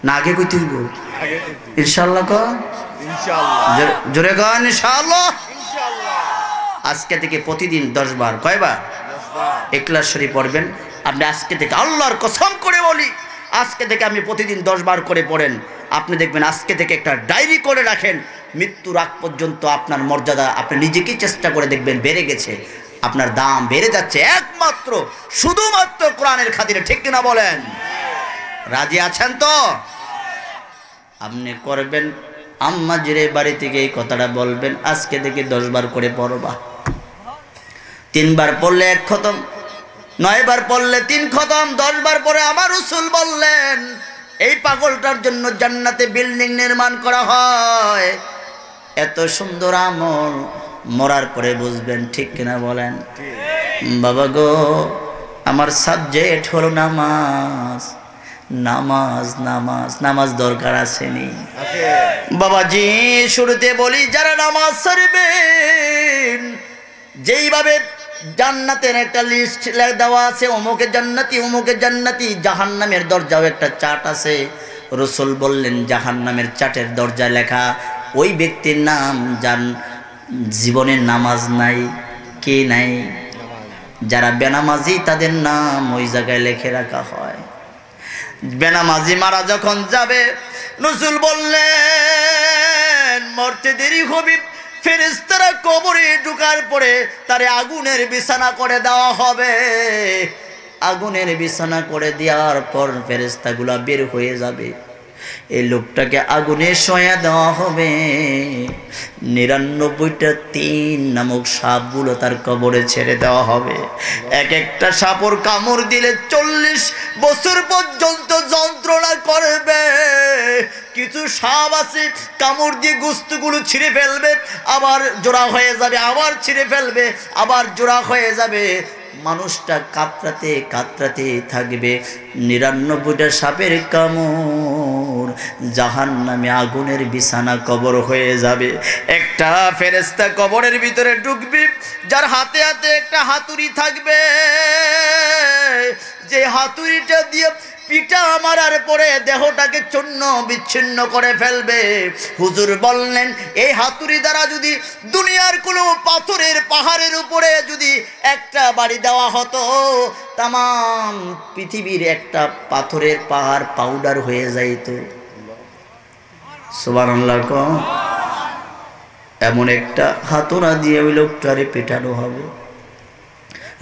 না? আগে কইতে হইব ইনশাল্লাহ? জোরে গান ইনশাল্লাহ। আজকে থেকে প্রতিদিন 10 বার, কয়বার? ইখলাস শরীফ পড়বেন। আপনি আজকে থেকে, আল্লাহর কসম করে বলি, আজকে থেকে আপনি প্রতিদিন 10 বার করে পড়েন। আপনি দেখবেন আজকে থেকে একটা ডায়েরি করে রাখেন, মৃত্যুর আগ পর্যন্ত আপনার মর্যাদা আপনি নিজেকেই চেষ্টা করে দেখবেন বেড়ে গেছে, আপনার দাম বেড়ে যাচ্ছে, একমাত্র শুধুমাত্র কোরআনের খাতিরে, ঠিক কিনা বলেন? রাজি আছেন তো? আপনি করবেন। আম্মা জিরে বাড়ি থেকে এই কথাটা বলবেন, আজকে থেকে 10 বার করে পড়বা। 3 বার পড়লে 1 খতম, 9 বার পড়লে 3 খতম, 10 বার পরে আমার রাসূল বললেন এই পাগলটার জন্য জান্নাতে বিল্ডিং নির্মাণ করা হয়। এত সুন্দর আমল মরার পরে বুঝবেন, ঠিক কিনা বলেন? বাবা গো, আমার সাবজেক্ট হলো নামাজ। নামাজ নামাজ নামাজ দরকার আসেনি বাবাজি? শুরুতে বলি, যারা নামাজ ছাড়বেন, যেইভাবে জান্নাতের একটা লিস্ট দেওয়া আছে, অমুকে জান্নাতি অমুকে জান্নাতি, জাহান্নামের দরজাও একটা চার্ট আছে। রাসূল বললেন জাহান্নামের চার্টের দরজায় লেখা ওই ব্যক্তির নাম যার জীবনে নামাজ নাই। কে নাই? যারা বেনামাজি তাদের নাম ওই জায়গায় লিখে রাখা হয়। বেনামাজি মারা যখন যাবে, রাসূল বললেন মরতে দেরি হবে, ফেরেশতারা কবরে ঢোকার পরে তারে আগুনের বিছানা করে দেওয়া হবে। আগুনের বিছানা করে দেওয়ার পর ফেরেশতাগুলা বের হয়ে যাবে, এই লোকটাকে আগুনে শোয়া দেওয়া হবে। 99টা ৩ নামক সাপগুলো তার কবরে ছেড়ে দেওয়া হবে। এক একটা সাপর কামড় দিলে 40 বছর পর্যন্ত যন্ত্রণা করবে। কিছু সাপ আছে কামড় দিয়ে গোস্তগুলো ছিঁড়ে ফেলবে, আবার জোড়া হয়ে যাবে, আবার ছিঁড়ে ফেলবে, আবার জোড়া হয়ে যাবে। মানুষটা কাতরাতে কাতরাতে থাকবে। 99টা সাপের কামড় জাহান্নামে আগুনের বিছানা কবর হয়ে যাবে। একটা ফেরেশতা কবরের ভিতরে ঢুকবে, যার হাতে হাতে একটা হাতুড়ি থাকবে। যে হাতুড়িটা দিয়ে পিটা মারার পরে দেহটাকে চূর্ণ বিচ্ছিন্ন করে ফেলবে। হুজুর বললেন এই হাতুড়ি দ্বারা যদি দুনিয়ার কোনো পাথরের পাহাড়ের উপরে যদি একটা বাড়ি দেওয়া হতো, তাম পৃথিবীর একটা পাথরের পাহাড় পাউডার হয়ে যাইত। সুবহানাল্লাহ। এমন একটা হাতুড়া দিয়ে ওই লোকটারে পেটানো হবে।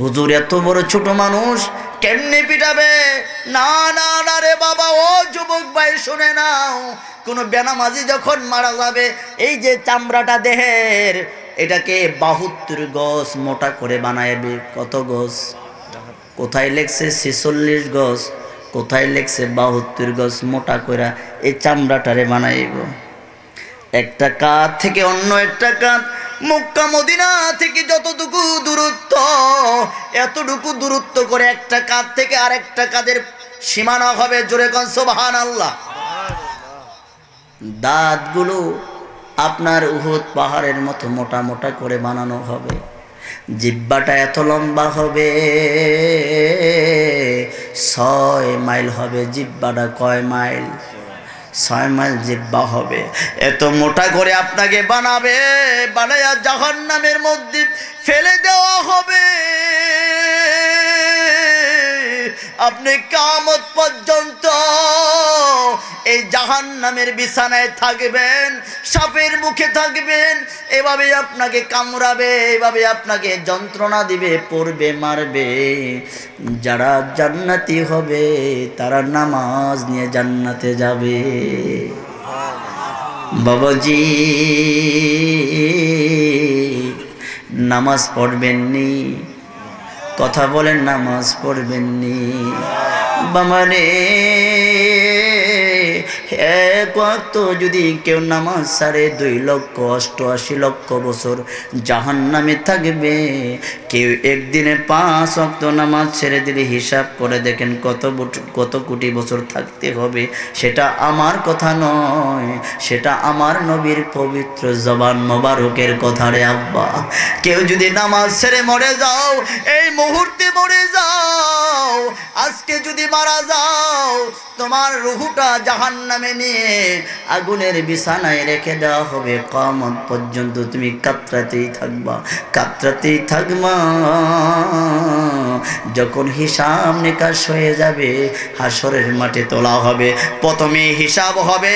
হুজুর এত বড় ছোট মানুষ কেমনে পিটাবে? না না না রে বাবা, ও যুবক ভাই শুনে নাও, কোন বেনামাজি যখন মারা যাবে এই যে চামড়াটা দেহের এটাকে 72 গজ মোটা করে বানাইবে। কত গজ? কোথায় লেখছে 46 গজ, কোথায় লেখছে 72 গজ মোটা করে এই চামড়াটারে বানাইব। একটা কাঁধ থেকে অন্য একটা কাঁধ, মক্কা মদিনা থেকে যতটুকু দূরত্ব, এতটুকু দূরত্ব করে একটা কাঁধ থেকে আরেকটা কাঁধের সীমানা হবে। জোরে কোন সুবহানাল্লাহ। দাঁতগুলো আপনার উহুদ পাহাড়ের মতো মোটা মোটা করে বানানো হবে। জিহ্বাটা এত লম্বা হবে, 6 মাইল হবে জিহ্বাটা। কয় মাইল? 6 মাইল জিহ্বা হবে। এত মোটা করে আপনাকে বানাবে, বানায়া জাহান্নামের মধ্যে ফেলে দেওয়া হবে। আপনি কিয়ামত পর্যন্ত এই জাহান্নামের বিছানায় থাকবেন, সাপের মুখে থাকবেন, এভাবে আপনাকে কামড়াবে, এভাবে আপনাকে যন্ত্রণা দিবে, পড়বে, মারবে। যারা জান্নাতি হবে তারা নামাজ নিয়ে জান্নাতে যাবে। বাবাজি নামাজ পড়বেননি? কথা বলেন, নামাজ পড়বেননি? বাবারে এক ওয়াক্ত যদি কেউ নামাজ ছাড়ে 2,88,00,000 বছর জাহান্নামে থাকবে। কেউ একদিনে 5 ওয়াক্ত নামাজ ছেড়ে দিলে হিসাব করে দেখেন কত কোটি বছর থাকতে হবে। সেটা আমার কথা নয়, সেটা আমার নবীর পবিত্র জবান মোবারকের কথা রে আব্বা। কেউ যদি নামাজ ছেড়ে মরে যাও, এই মুহূর্তে মরে যাও, আজকে যদি মারা যাও, তোমার রুহুটা জাহান্নামে নিয়ে আগুনের বিছানায় রেখে দেওয়া হবে। কিয়ামত পর্যন্ত তুমি কাতরাতেই থাকবা, কাতরাতেই থাকবা। যখন হিসাব নিকাশ হয়ে যাবে, হাসরের মাঠে তোলা হবে, প্রথমে হিসাব হবে,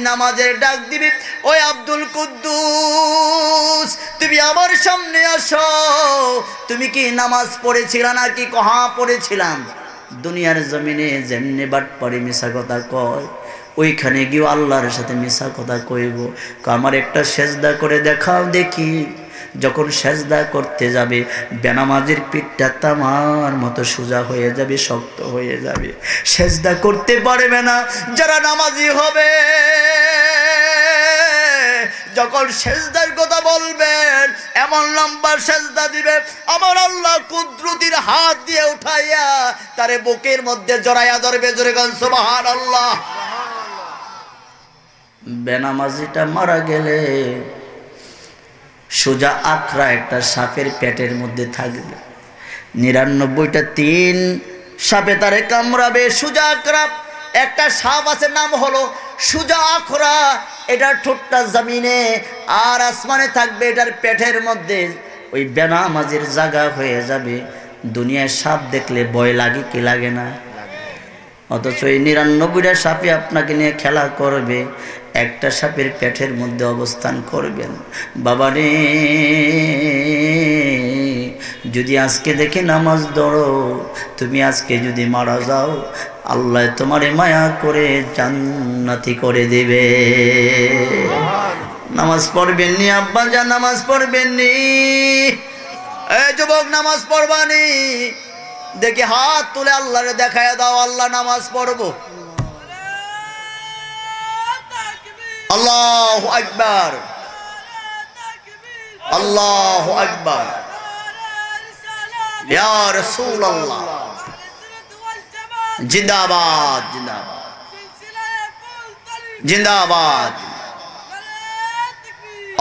নামাজের ডাক দিবে, ওই আব্দুল কুদ্দুস তুমি আমার সামনে আসো। তুমি কি নামাজ পড়েছিলা নাকি? কহা পড়েছিলাম। দুনিয়ার জমিনে যেমনি বাটপাড়ি মিশা কথা কয়, ওইখানে গিয়ে আল্লাহর সাথে মিশা কথা কইব। আমার একটা সেজদা করে দেখাও দেখি। যখন সেজদা করতে যাবে, বেনামাজির পিঠটা তামার মতো সোজা হয়ে যাবে, শক্ত হয়ে যাবে, সেজদা করতে পারবে না। যারা নামাজি হবে যখন সেজদার কথা বলবেন, এমন লম্বা সেজদা দিবে, আমার আল্লাহ কুদরতির হাত দিয়ে উঠাইয়া তারে বুকের মধ্যে জড়াইয়া ধরবে। জোরে কোন সুবহানাল্লাহ। বেনামাজিটা মারা গেলে সোজা আখড়া একটা সাপের পেটের মধ্যে থাকবে, 99টা 3 সাপে তারে কামড়াবে। সোজা আখড়া একটা সাপ আছে, নাম হলো সোজা আখড়া। এটার ঠোঁটটা জমিনে আর আসমানে থাকবে, এটার পেটের মধ্যে। ওই বেনামাজির জায়গা হয়ে যাবে। দুনিয়ায় সাপ দেখলে ভয় লাগে কি লাগে না? অথচ এই 99টা সাপে আপনাকে নিয়ে খেলা করবে, একটা সাপের পেটের মধ্যে অবস্থান করবেন। বাবারে যদি আজকে দেখে নামাজ ধরো, তুমি আজকে যদি মারা যাও, আল্লাহ তোমারে মায়া করে জান্নাতি করে দেবে। নামাজ পড়বেননি আব্বা জান? নামাজ পড়বেননি? এই যুবক নামাজ পড়বানি? দেখি হাত তুলে আল্লাহরে দেখায় দাও, আল্লাহ নামাজ পড়বো। আল্লাহু আকবার, আল্লাহু আকবার, ইয়া রাসূলুল্লাহ। জিন্দাবাদ, জিন্দাবাদ, জিন্দাবাদ,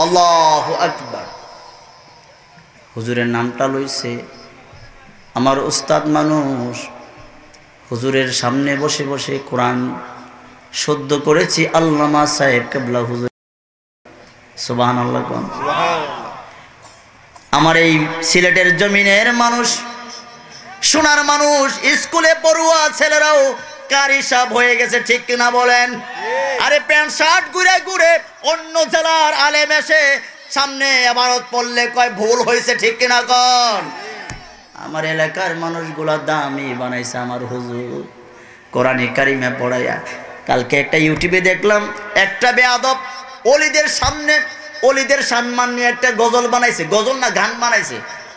আল্লাহু আকবার। হুজুরের নামটা লইছে আমার উস্তাদ মানুষ, হুজুরের সামনে বসে বসে কোরআন শুদ্ধ করেছি আল্লামা সাহেব কেবলা হুজুর। সুবহানাল্লাহ। আমার এই সিলেটের জমিনের মানুষ, সোনার মানুষ, স্কুলে পড়ুয়া ছেলেরাও কারি সাহেব হয়ে গেছে, ঠিক কিনা বলেন? আরে প্যান্ট শার্ট ঘুরে ঘুরে অন্য জেলার আলেম এসে সামনে ইবারত পড়লে কয় ভুল হয়েছে, ঠিক কিনা কন? আমার এলাকার মানুষগুলা দামি বানাইছে আমার হুজুর কোরআনে কারিমে পড়াইয়া। কালকে একটা ইউটিউবে দেখলাম একটা বেয়াদব অলিদের সামনে অলিদের সম্মান নিয়ে একটা গজল বানাইছে, গজল না গান বানাইছে।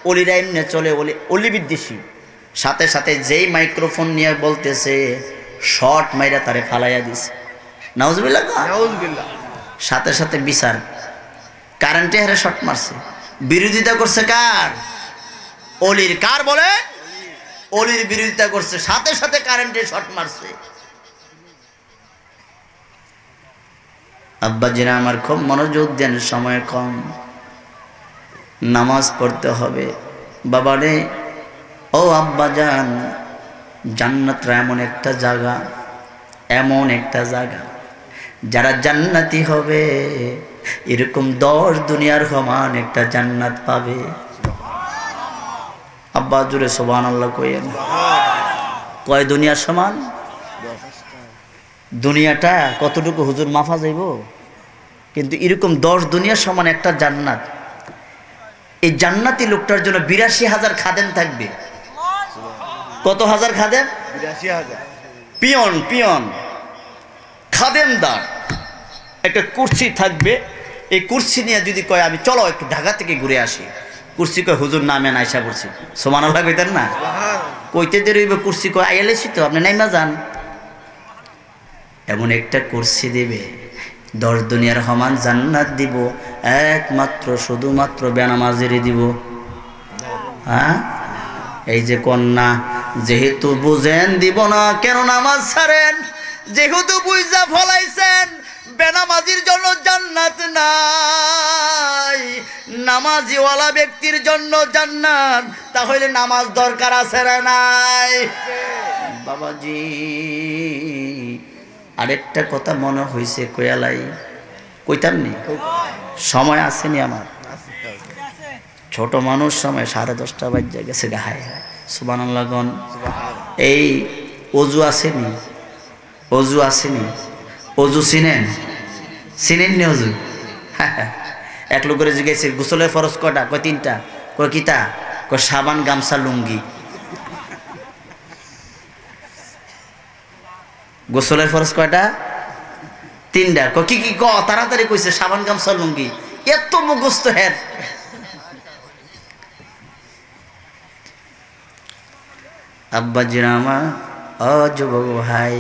অলিরা এমনি চলে, অলি বিদ্বেষী। সাথে সাথে যেই মাইক্রোফোন নিয়ে বলতেছে শর্ট মাইরা তারে ফালাইয়া দিছে। নাউজুবিল্লাহ। সাথে সাথে বিচার, কারেন্টে হারে শর্ট মারছে। বিরোধিতা করছে কার? অলির। কার বলে? অলির বিরোধিতা করছে, সাথে সাথে কারেন্টে শর্ট মারছে। আব্বাজিরা আমার খুব মনোযোগ দেন, সময় কম, নামাজ পড়তে হবে। বাবারে, ও আব্বাজান, জান্নাতটা এমন একটা জায়গা, এমন একটা জায়গা, যারা জান্নাতি হবে এরকম 10 দুনিয়ার সমান একটা জান্নাত পাবে। আব্বা জুড়ে সুবহানাল্লাহ কইেন। কয় দুনিয়ার সমান? দুনিয়াটা কতটুকু হুজুর মাফা যাইব, কিন্তু এরকম 10 দুনিয়ার সমান একটা জান্নাত। এই জান্নাতি লোকটার জন্য 82,000 খাদেম থাকবে। কত হাজার খাদেম? 82,000। পিয়ন পিয়ন খাদেমদার একটা কুর্সি থাকবে। এই কুর্সি নিয়ে যদি কয় আমি চলো একটু ঢাকা থেকে ঘুরে আসি, কুর্সি কয় হুজুর নামে আয়সা করছি। সুবহানাল্লাহ কইতেন না? কইতে দেরিব, কুর্সি কয় আইলেছি তো, আপনি নাইমা যান। এমন একটা কুর্সি দিবে, 10 দুনিয়ার সমান জান্নাত দিব, একমাত্র শুধুমাত্র বেনামাজিরই দিব। হ্যাঁ, এই যে কন্যা, যেহেতু বুঝেন দিব না কেন নামাজ ছাড়েন, যেহেতু বুঝা ফলাইছেন বেনামাজির জন্য জান্নাত নাই, নামাজিওয়ালা ব্যক্তির জন্য জান্নাত, তাহলে নামাজ দরকার আছে না নাই? বাবাজি আরেকটা কথা মনে হয়েছে, কয়ালাই কইতাম নি, সময় আসেনি আমার, ছোট মানুষ, সময় 10:30 বাজে গেছে গায়ে। সুবহানাল্লাহ গন। এই অজু আসেনি, অজু আসেনি, অজু চিনেন? চিনেন নি অজু? এক লোক করে জিজ্ঞেস গোসলের ফরজ কটা? কয় 3টা। কয় কিতা? কয় সাবান, গামছা, লুঙ্গি। গোসলের ফরজ কয়টা? 3টা। কয় কি কি ক তাড়াতাড়ি কইছে, সাবান, গামছা, লুঙ্গি। এত মুখস্থ হের। আব্বাজিরা আমার, ও যুবক ভাই,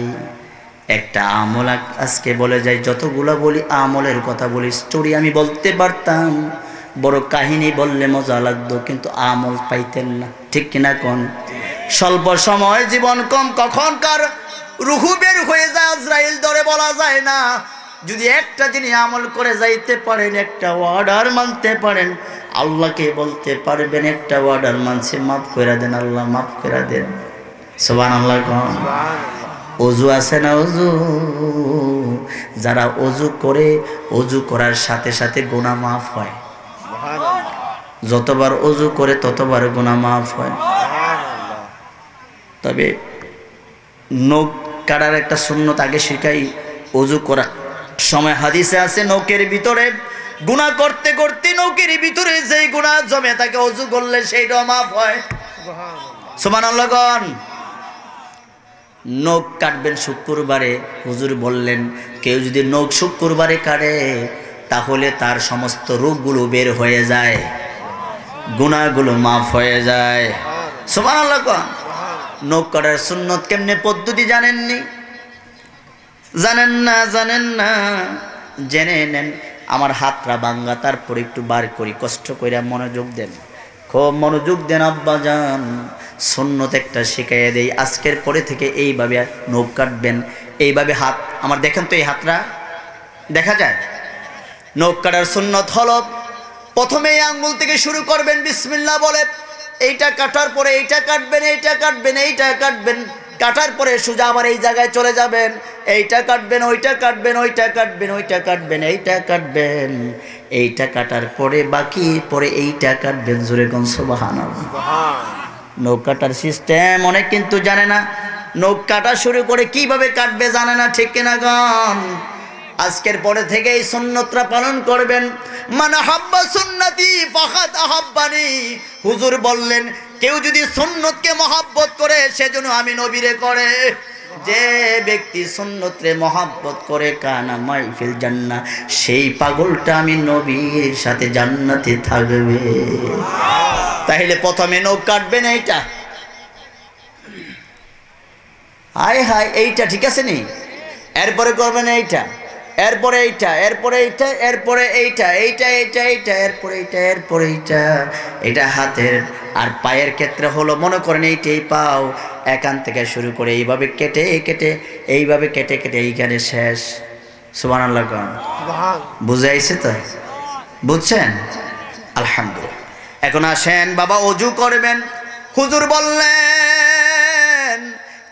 একটা আমল আজকে বলে যাই, যতগুলো বলি আমলের কথা বলি, স্টোরি আমি বলতে পারতাম, বড় কাহিনী বললে মজা লাগতো, কিন্তু আমল পাইতেন না, ঠিক কিনা কোন? স্বল্প সময় জীবন কম, কখনকার রুহু বের হয়ে যায় আজরাইল ধরে বলা যায় না। যদি একটা জিনিস আমল করে যাইতে পারেন, একটা অর্ডার মানতে পারেন, আল্লাহকে বলতে পারবেন একটা অর্ডার মানছে, মাফ করে দেন আল্লাহ, মাফ করে দেন। সুবহানাল্লাহ। অজু আছে না? অজু, যারা অজু করে, অজু করার সাথে সাথে গুনাহ মাফ হয়। যতবার অজু করে ততবার গুনাহ মাফ হয়। তবে নখ কাটার একটা সুন্নত আগে শিখাই। অজু করার সময় হাদিসে আছে, নখের ভিতরে গুনাহ করতে করতে নখের ভিতরে যেই গুনাহ জমে থাকে, অজু করলে সেইটাও মাফ হয়। সুবহানাল্লাহ গন। নখ কাটবেন শুক্রবারে, হুজুর বললেন কেউ যদি নখ শুক্রবারে কাটে তাহলে তার সমস্ত রোগগুলো বের হয়ে যায়, গুনাহগুলো মাফ হয়ে যায়। সুবহানাল্লাহ। নখ কাটার সুন্নত কেমনে পদ্ধতি জানেননি? জানেন না? জানেন না? জেনে নেন। আমার হাতটা ভাঙ্গা, তারপর একটু বার করি, কষ্ট করে মনোযোগ দেন, খুব মনোযোগ দেন আব্বাজান। সুন্নত একটা শিখাইয়া দেই, আজকের পরে থেকে এইভাবে নখ কাটবেন, এইভাবে হাত আমার দেখেন তো, এই হাতটা দেখা যায়? নখ কাটার সুন্নত হলো প্রথমে এই আঙ্গুল থেকে শুরু করবেন বিসমিল্লাহ বলে, এইটা কাটার পরে এইটা কাটবেন, এইটা কাটবেন, এইটা কাটবেন, কাটার পরে সোজা আবার এই জায়গায় চলে যাবেন, এইটা কাটবেন, ওইটা কাটবেন, ওইটা কাটবেন, ওইটা কাটবেন, এইটা কাটবেন, এইটা কাটার পরে বাকি পরে এইটা কাটবেন। জোরে কোন সুবহানাল্লাহ। নখ কাটার সিস্টেম অনেক কিন্তু জানে না, নখ কাটা শুরু করে কিভাবে কাটবে জানে না, ঠিক কিনা গান? আজকের পরে থেকে এই সুন্নতটা পালন করবেন। মান হাব্বা সুন্নতি ফাকাদ আহাব্বানি, হুজুর বললেন কেউ যদি সুন্নতকে মহব্বত করে সেজন্য আমি নবীরে করে। যে ব্যক্তি সুন্নতরে মহব্বত করে কানা মাই ফিল জান্নাহ, সেই পাগলটা আমি নবীর সাথে জান্নাতে থাকবে। তাহলে প্রথমে নখ কাটবেন এইটা, হায় হায় এইটা ঠিক আছে নি, এরপরে করবেন এইটা, এরপরে এইটা, এরপরে এইটা, এরপরে এইটা, এইটা এইটা এইটা, এরপরে এইটা, এরপরে এইটা। এটা হাতের আর পায়ের ক্ষেত্রে হলো মনে করেন এইটাই পাও, এখান থেকে শুরু করে এইভাবে কেটে কেটে, এইভাবে কেটে কেটে এইখানে শেষ। সুবহানাল্লাহ। বুঝাইছে তো? বুঝছেন? আলহামদুলিল্লাহ। এখন আসেন বাবা, অজু করবেন। হুজুর বললেন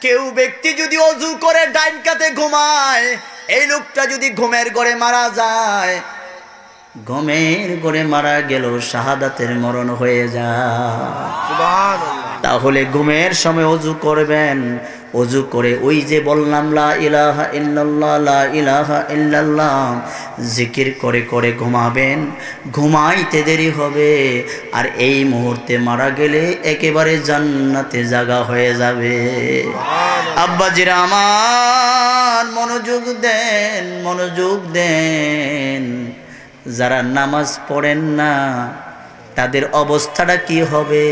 কেউ ব্যক্তি যদি অজু করে ডাইন কাতে ঘুমায়, এই লোকটা যদি ঘুমের ঘরে মারা যায়, ঘুমের ঘরে মারা গেল শাহাদাতের মরণ হয়ে যায়। তাহলে ঘুমের সময় অজু করবেন, অজু করে ওই যে বললাম লা ইলাহা ইল্লাল্লাহ, লা ইলাহা ইল্লাল্লাহ জিকির করে করে ঘুমাবেন। ঘুমাইতে দেরি হবে, আর এই মুহূর্তে মারা গেলে একেবারে জান্নাতে জায়গা হয়ে যাবে। আব্বাজিরা আমার মনোযোগ দেন, মনোযোগ দেন। যারা নামাজ পড়েন না তাদের অবস্থাটা কি হবে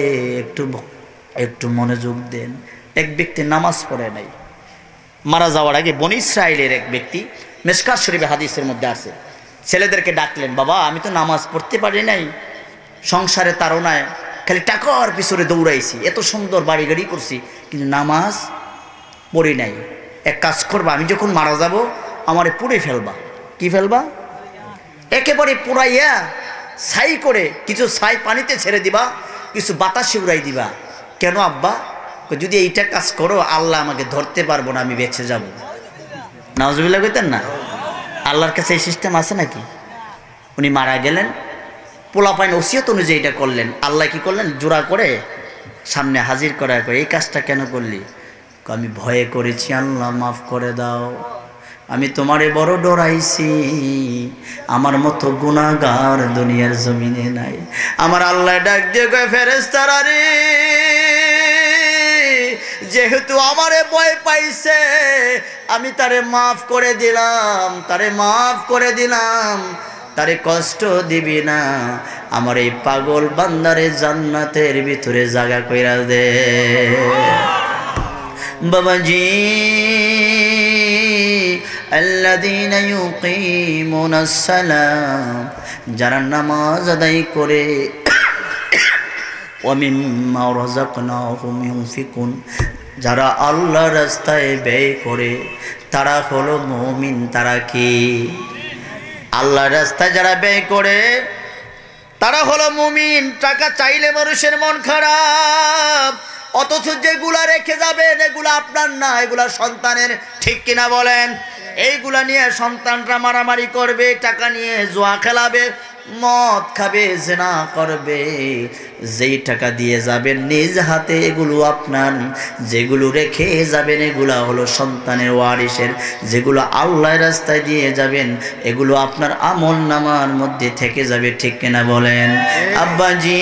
একটু মনোযোগ দেন। এক ব্যক্তি নামাজ পড়ে নাই, মারা যাওয়ার আগে বনী ইসরাইলের এক ব্যক্তি, মিশকাত শরীফে হাদিসের মধ্যে আছে, ছেলেদেরকে ডাকলেন, বাবা আমি তো নামাজ পড়তে পারি নাই, সংসারে তাড়নায় খালি টাকার পিছনে দৌড়াইছি, এত সুন্দর বাড়ি গাড়ি করছি কিন্তু নামাজ পড়ি নাই। এক কাজ করবা, আমি যখন মারা যাব আমারে পুড়ে ফেলবা। কি ফেলবা? একেবারে পুরাইয়া ছাই করে, কিছু ছাই পানিতে ছেড়ে দিবা, কিছু বাতাসে উড়াই দিবা। কেন আব্বা? যদি এইটা কাজ করো আল্লাহ আমাকে ধরতে পারবো না, আমি বেঁচে যাব। নাউজুবিল্লাহ কইতেন না? আল্লাহর কাছে এই সিস্টেম আছে নাকি? উনি মারা গেলেন, পোলাপাইন ওসিয়ত অনুযায়ী এটা করলেন। আল্লাহ কি করলেন? জোড়া করে সামনে হাজির করা করে, এই কাজটা কেন করলি? আমি ভয়ে করেছি, আল্লাহ মাফ করে দাও, আমি তোমারে বড় ডরাইছি, আমার মতো গুনাহগার দুনিয়ার জমিনে নাই। আমার আল্লাহ ডাক দিয়ে কয়, ফেরেশতারা রে, যেহেতু আমারে ভয় পাইছে আমি তারে মাফ করে দিলাম, তারে মাফ করে দিলাম, তারে কষ্ট দিবি না, আমার এই পাগল বান্দারে জান্নাতের ভিতরে জায়গা কইরা দে। বাবাজি, আল্লাযীনা ইউকিমুনাস সালাম, যারা নামাজ আদায় করে, ওয়া মিম্মা রাযাকনাহুম ইউনফিকুন, যারা আল্লাহর রাস্তায় ব্যয় করে, তারা হলো মুমিন। তারা কি? আল্লাহর রাস্তায় যারা ব্যয় করে তারা হলো মুমিন। টাকা চাইলে মানুষের মন খারাপ, অথচ যেগুলা রেখে যাবেন এগুলা আপনার না, এগুলা সন্তানের। ঠিক কিনা বলেন? এইগুলা নিয়ে সন্তানরা মারামারি করবে, টাকা নিয়ে জুয়া খেলাবে, মদ খাবে, জিনা করবে। যেই টাকা দিয়ে যাবেন নিজ হাতে এগুলো আপনার, যেগুলো রেখে যাবেন এগুলা হলো সন্তানের ওয়ারিসের, যেগুলো আল্লাহর রাস্তায় দিয়ে যাবেন এগুলো আপনার আমল নামার মধ্যে থেকে যাবে। ঠিক কিনা বলেন? আব্বাজি,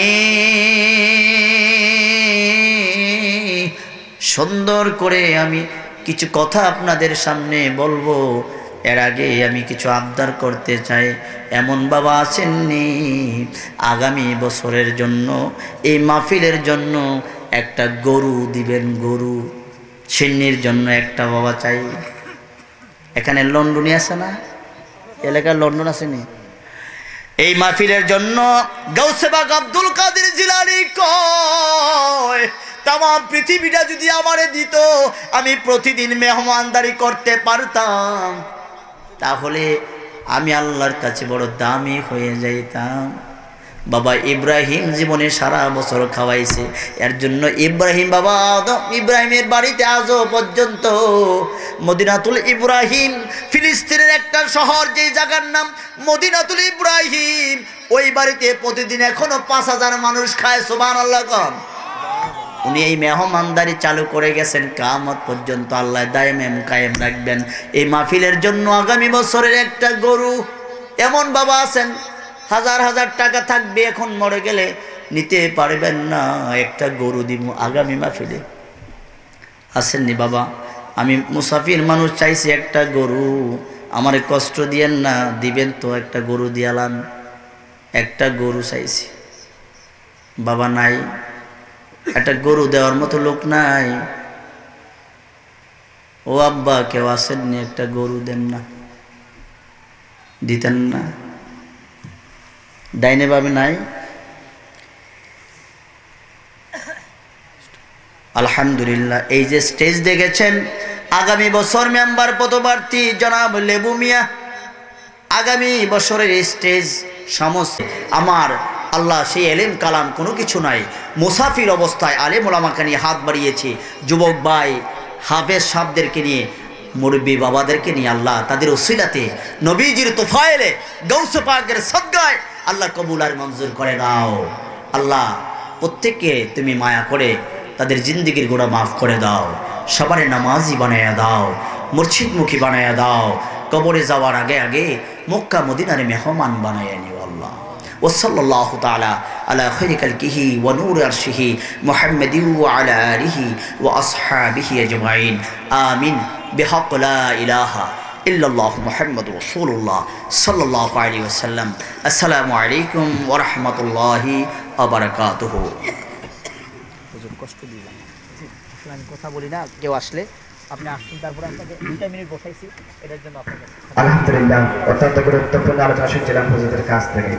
সুন্দর করে আমি কিছু কথা আপনাদের সামনে বলবো, এর আগে আমি কিছু আবদার করতে চাই। এমন বাবা আছেননি আগামী বছরের জন্য এই মাহফিলের জন্য একটা গরু দিবেন? গরু সিন্নির জন্য একটা বাবা চাই। এখানে লন্ডনী আছে না? এলাকার লন্ডন আসেনি? এই মাহফিলের জন্য গাউসে পাক আব্দুল কাদের জিলানী কয়, তাম পৃথিবীটা যদি আমারে দিত আমি প্রতিদিন মেহমানদারি করতে পারতাম, তাহলে আমি আল্লাহর কাছে বড় দামি হয়ে যাইতাম। বাবা ইব্রাহিম জীবনে সারা বছর খাওয়াইছে, এর জন্য ইব্রাহিম বাবা ইব্রাহিমের বাড়িতে আজও পর্যন্ত মদিনাতুল ইব্রাহিম, ফিলিস্তিনের একটা শহর যেই জায়গার নাম মদিনাতুল ইব্রাহিম, ওই বাড়িতে প্রতিদিন এখনো 5000 মানুষ খায়। সুবহানাল্লাহ কম। উনি এই মেহমানদারি চালু করে গেছেন, কিয়ামত পর্যন্ত আল্লাহ দায়েম কায়েম রাখবেন। এই মাহফিলের জন্য আগামী বছরের একটা গরু, এমন বাবা আছেন হাজার হাজার টাকা থাকবে, এখন মরে গেলে নিতে পারবেন না, একটা গরু দিব আগামী মাহফিলে। আসেননি বাবা, আমি মুসাফির মানুষ, চাইছি একটা গরু, আমার কষ্ট দিয়েন না, দিবেন তো, একটা গরু দিয়ালাম, একটা গরু চাইছি। বাবা নাই, একটা গরু দেওয়ার মতো লোক নাই। ও আব্বা কেউ আসেননি, একটা গরু দেন না, দিতেন না? ডাইনে ভাবে নাই? আলহামদুলিল্লাহ। এই যে স্টেজ দেখেছেন, আগামী বছর মেম্বার পদপ্রার্থী জনাব লেবু মিয়া, আগামী বছরের স্টেজ সমস্ত আমার আল্লাহ সেই এলেম কালাম কোনো কিছু নাই, মুসাফির অবস্থায় আলেম ওলামাকে নিয়ে হাত বাড়িয়েছি, যুবক ভাই হাফেজ সাহেবদেরকে নিয়ে, মুরব্বী বাবাদেরকে নিয়ে, আল্লাহ তাদের ওসিলাতে নবীজির তোফায়েলে গৌসে পাকের সদকায় আল্লাহ কবুল আর মঞ্জুর করে নাও। আল্লাহ প্রত্যেককে তুমি মায়া করে তাদের জিন্দিগির গোড়া মাফ করে দাও, সবারে নামাজি বানায়া দাও, মুর্শিদমুখী বানায়া দাও, কবরে যাওয়ার আগে আগে মক্কা মদিনার মেহমান বানায়া নিও আল্লাহ। ওয়াসাল্লাল্লাহু তাআলা আলা খায়রি খালকিহি ওয়া নূরি আরশিহি মুহাম্মাদিন ওয়া আলা আলিহি ওয়া আসহাবিহি আজমাইন। আমিন। বিহাক্ক লা ইলাহা ইল্লাল্লাহু মুহাম্মাদুর রাসূলুল্লাহ সাল্লাল্লাহু আলাইহি ওয়াসাল্লাম। আসসালামু আলাইকুম ওয়া রাহমাতুল্লাহি ওয়া বারাকাতুহু। হুজুর কষ্ট দিলাম, আমি কথা বলি না, কেউ আসলে আপনি আসছেন, তারপরে আপনাকে 2 মিনিট বসাইছি, এটার জন্য আপনাকে আলহামদুলিল্লাহ অত্যন্ত গুরুত্বপূর্ণ আলোচনা শুনছিলাম হুজুরের কাছ থেকে।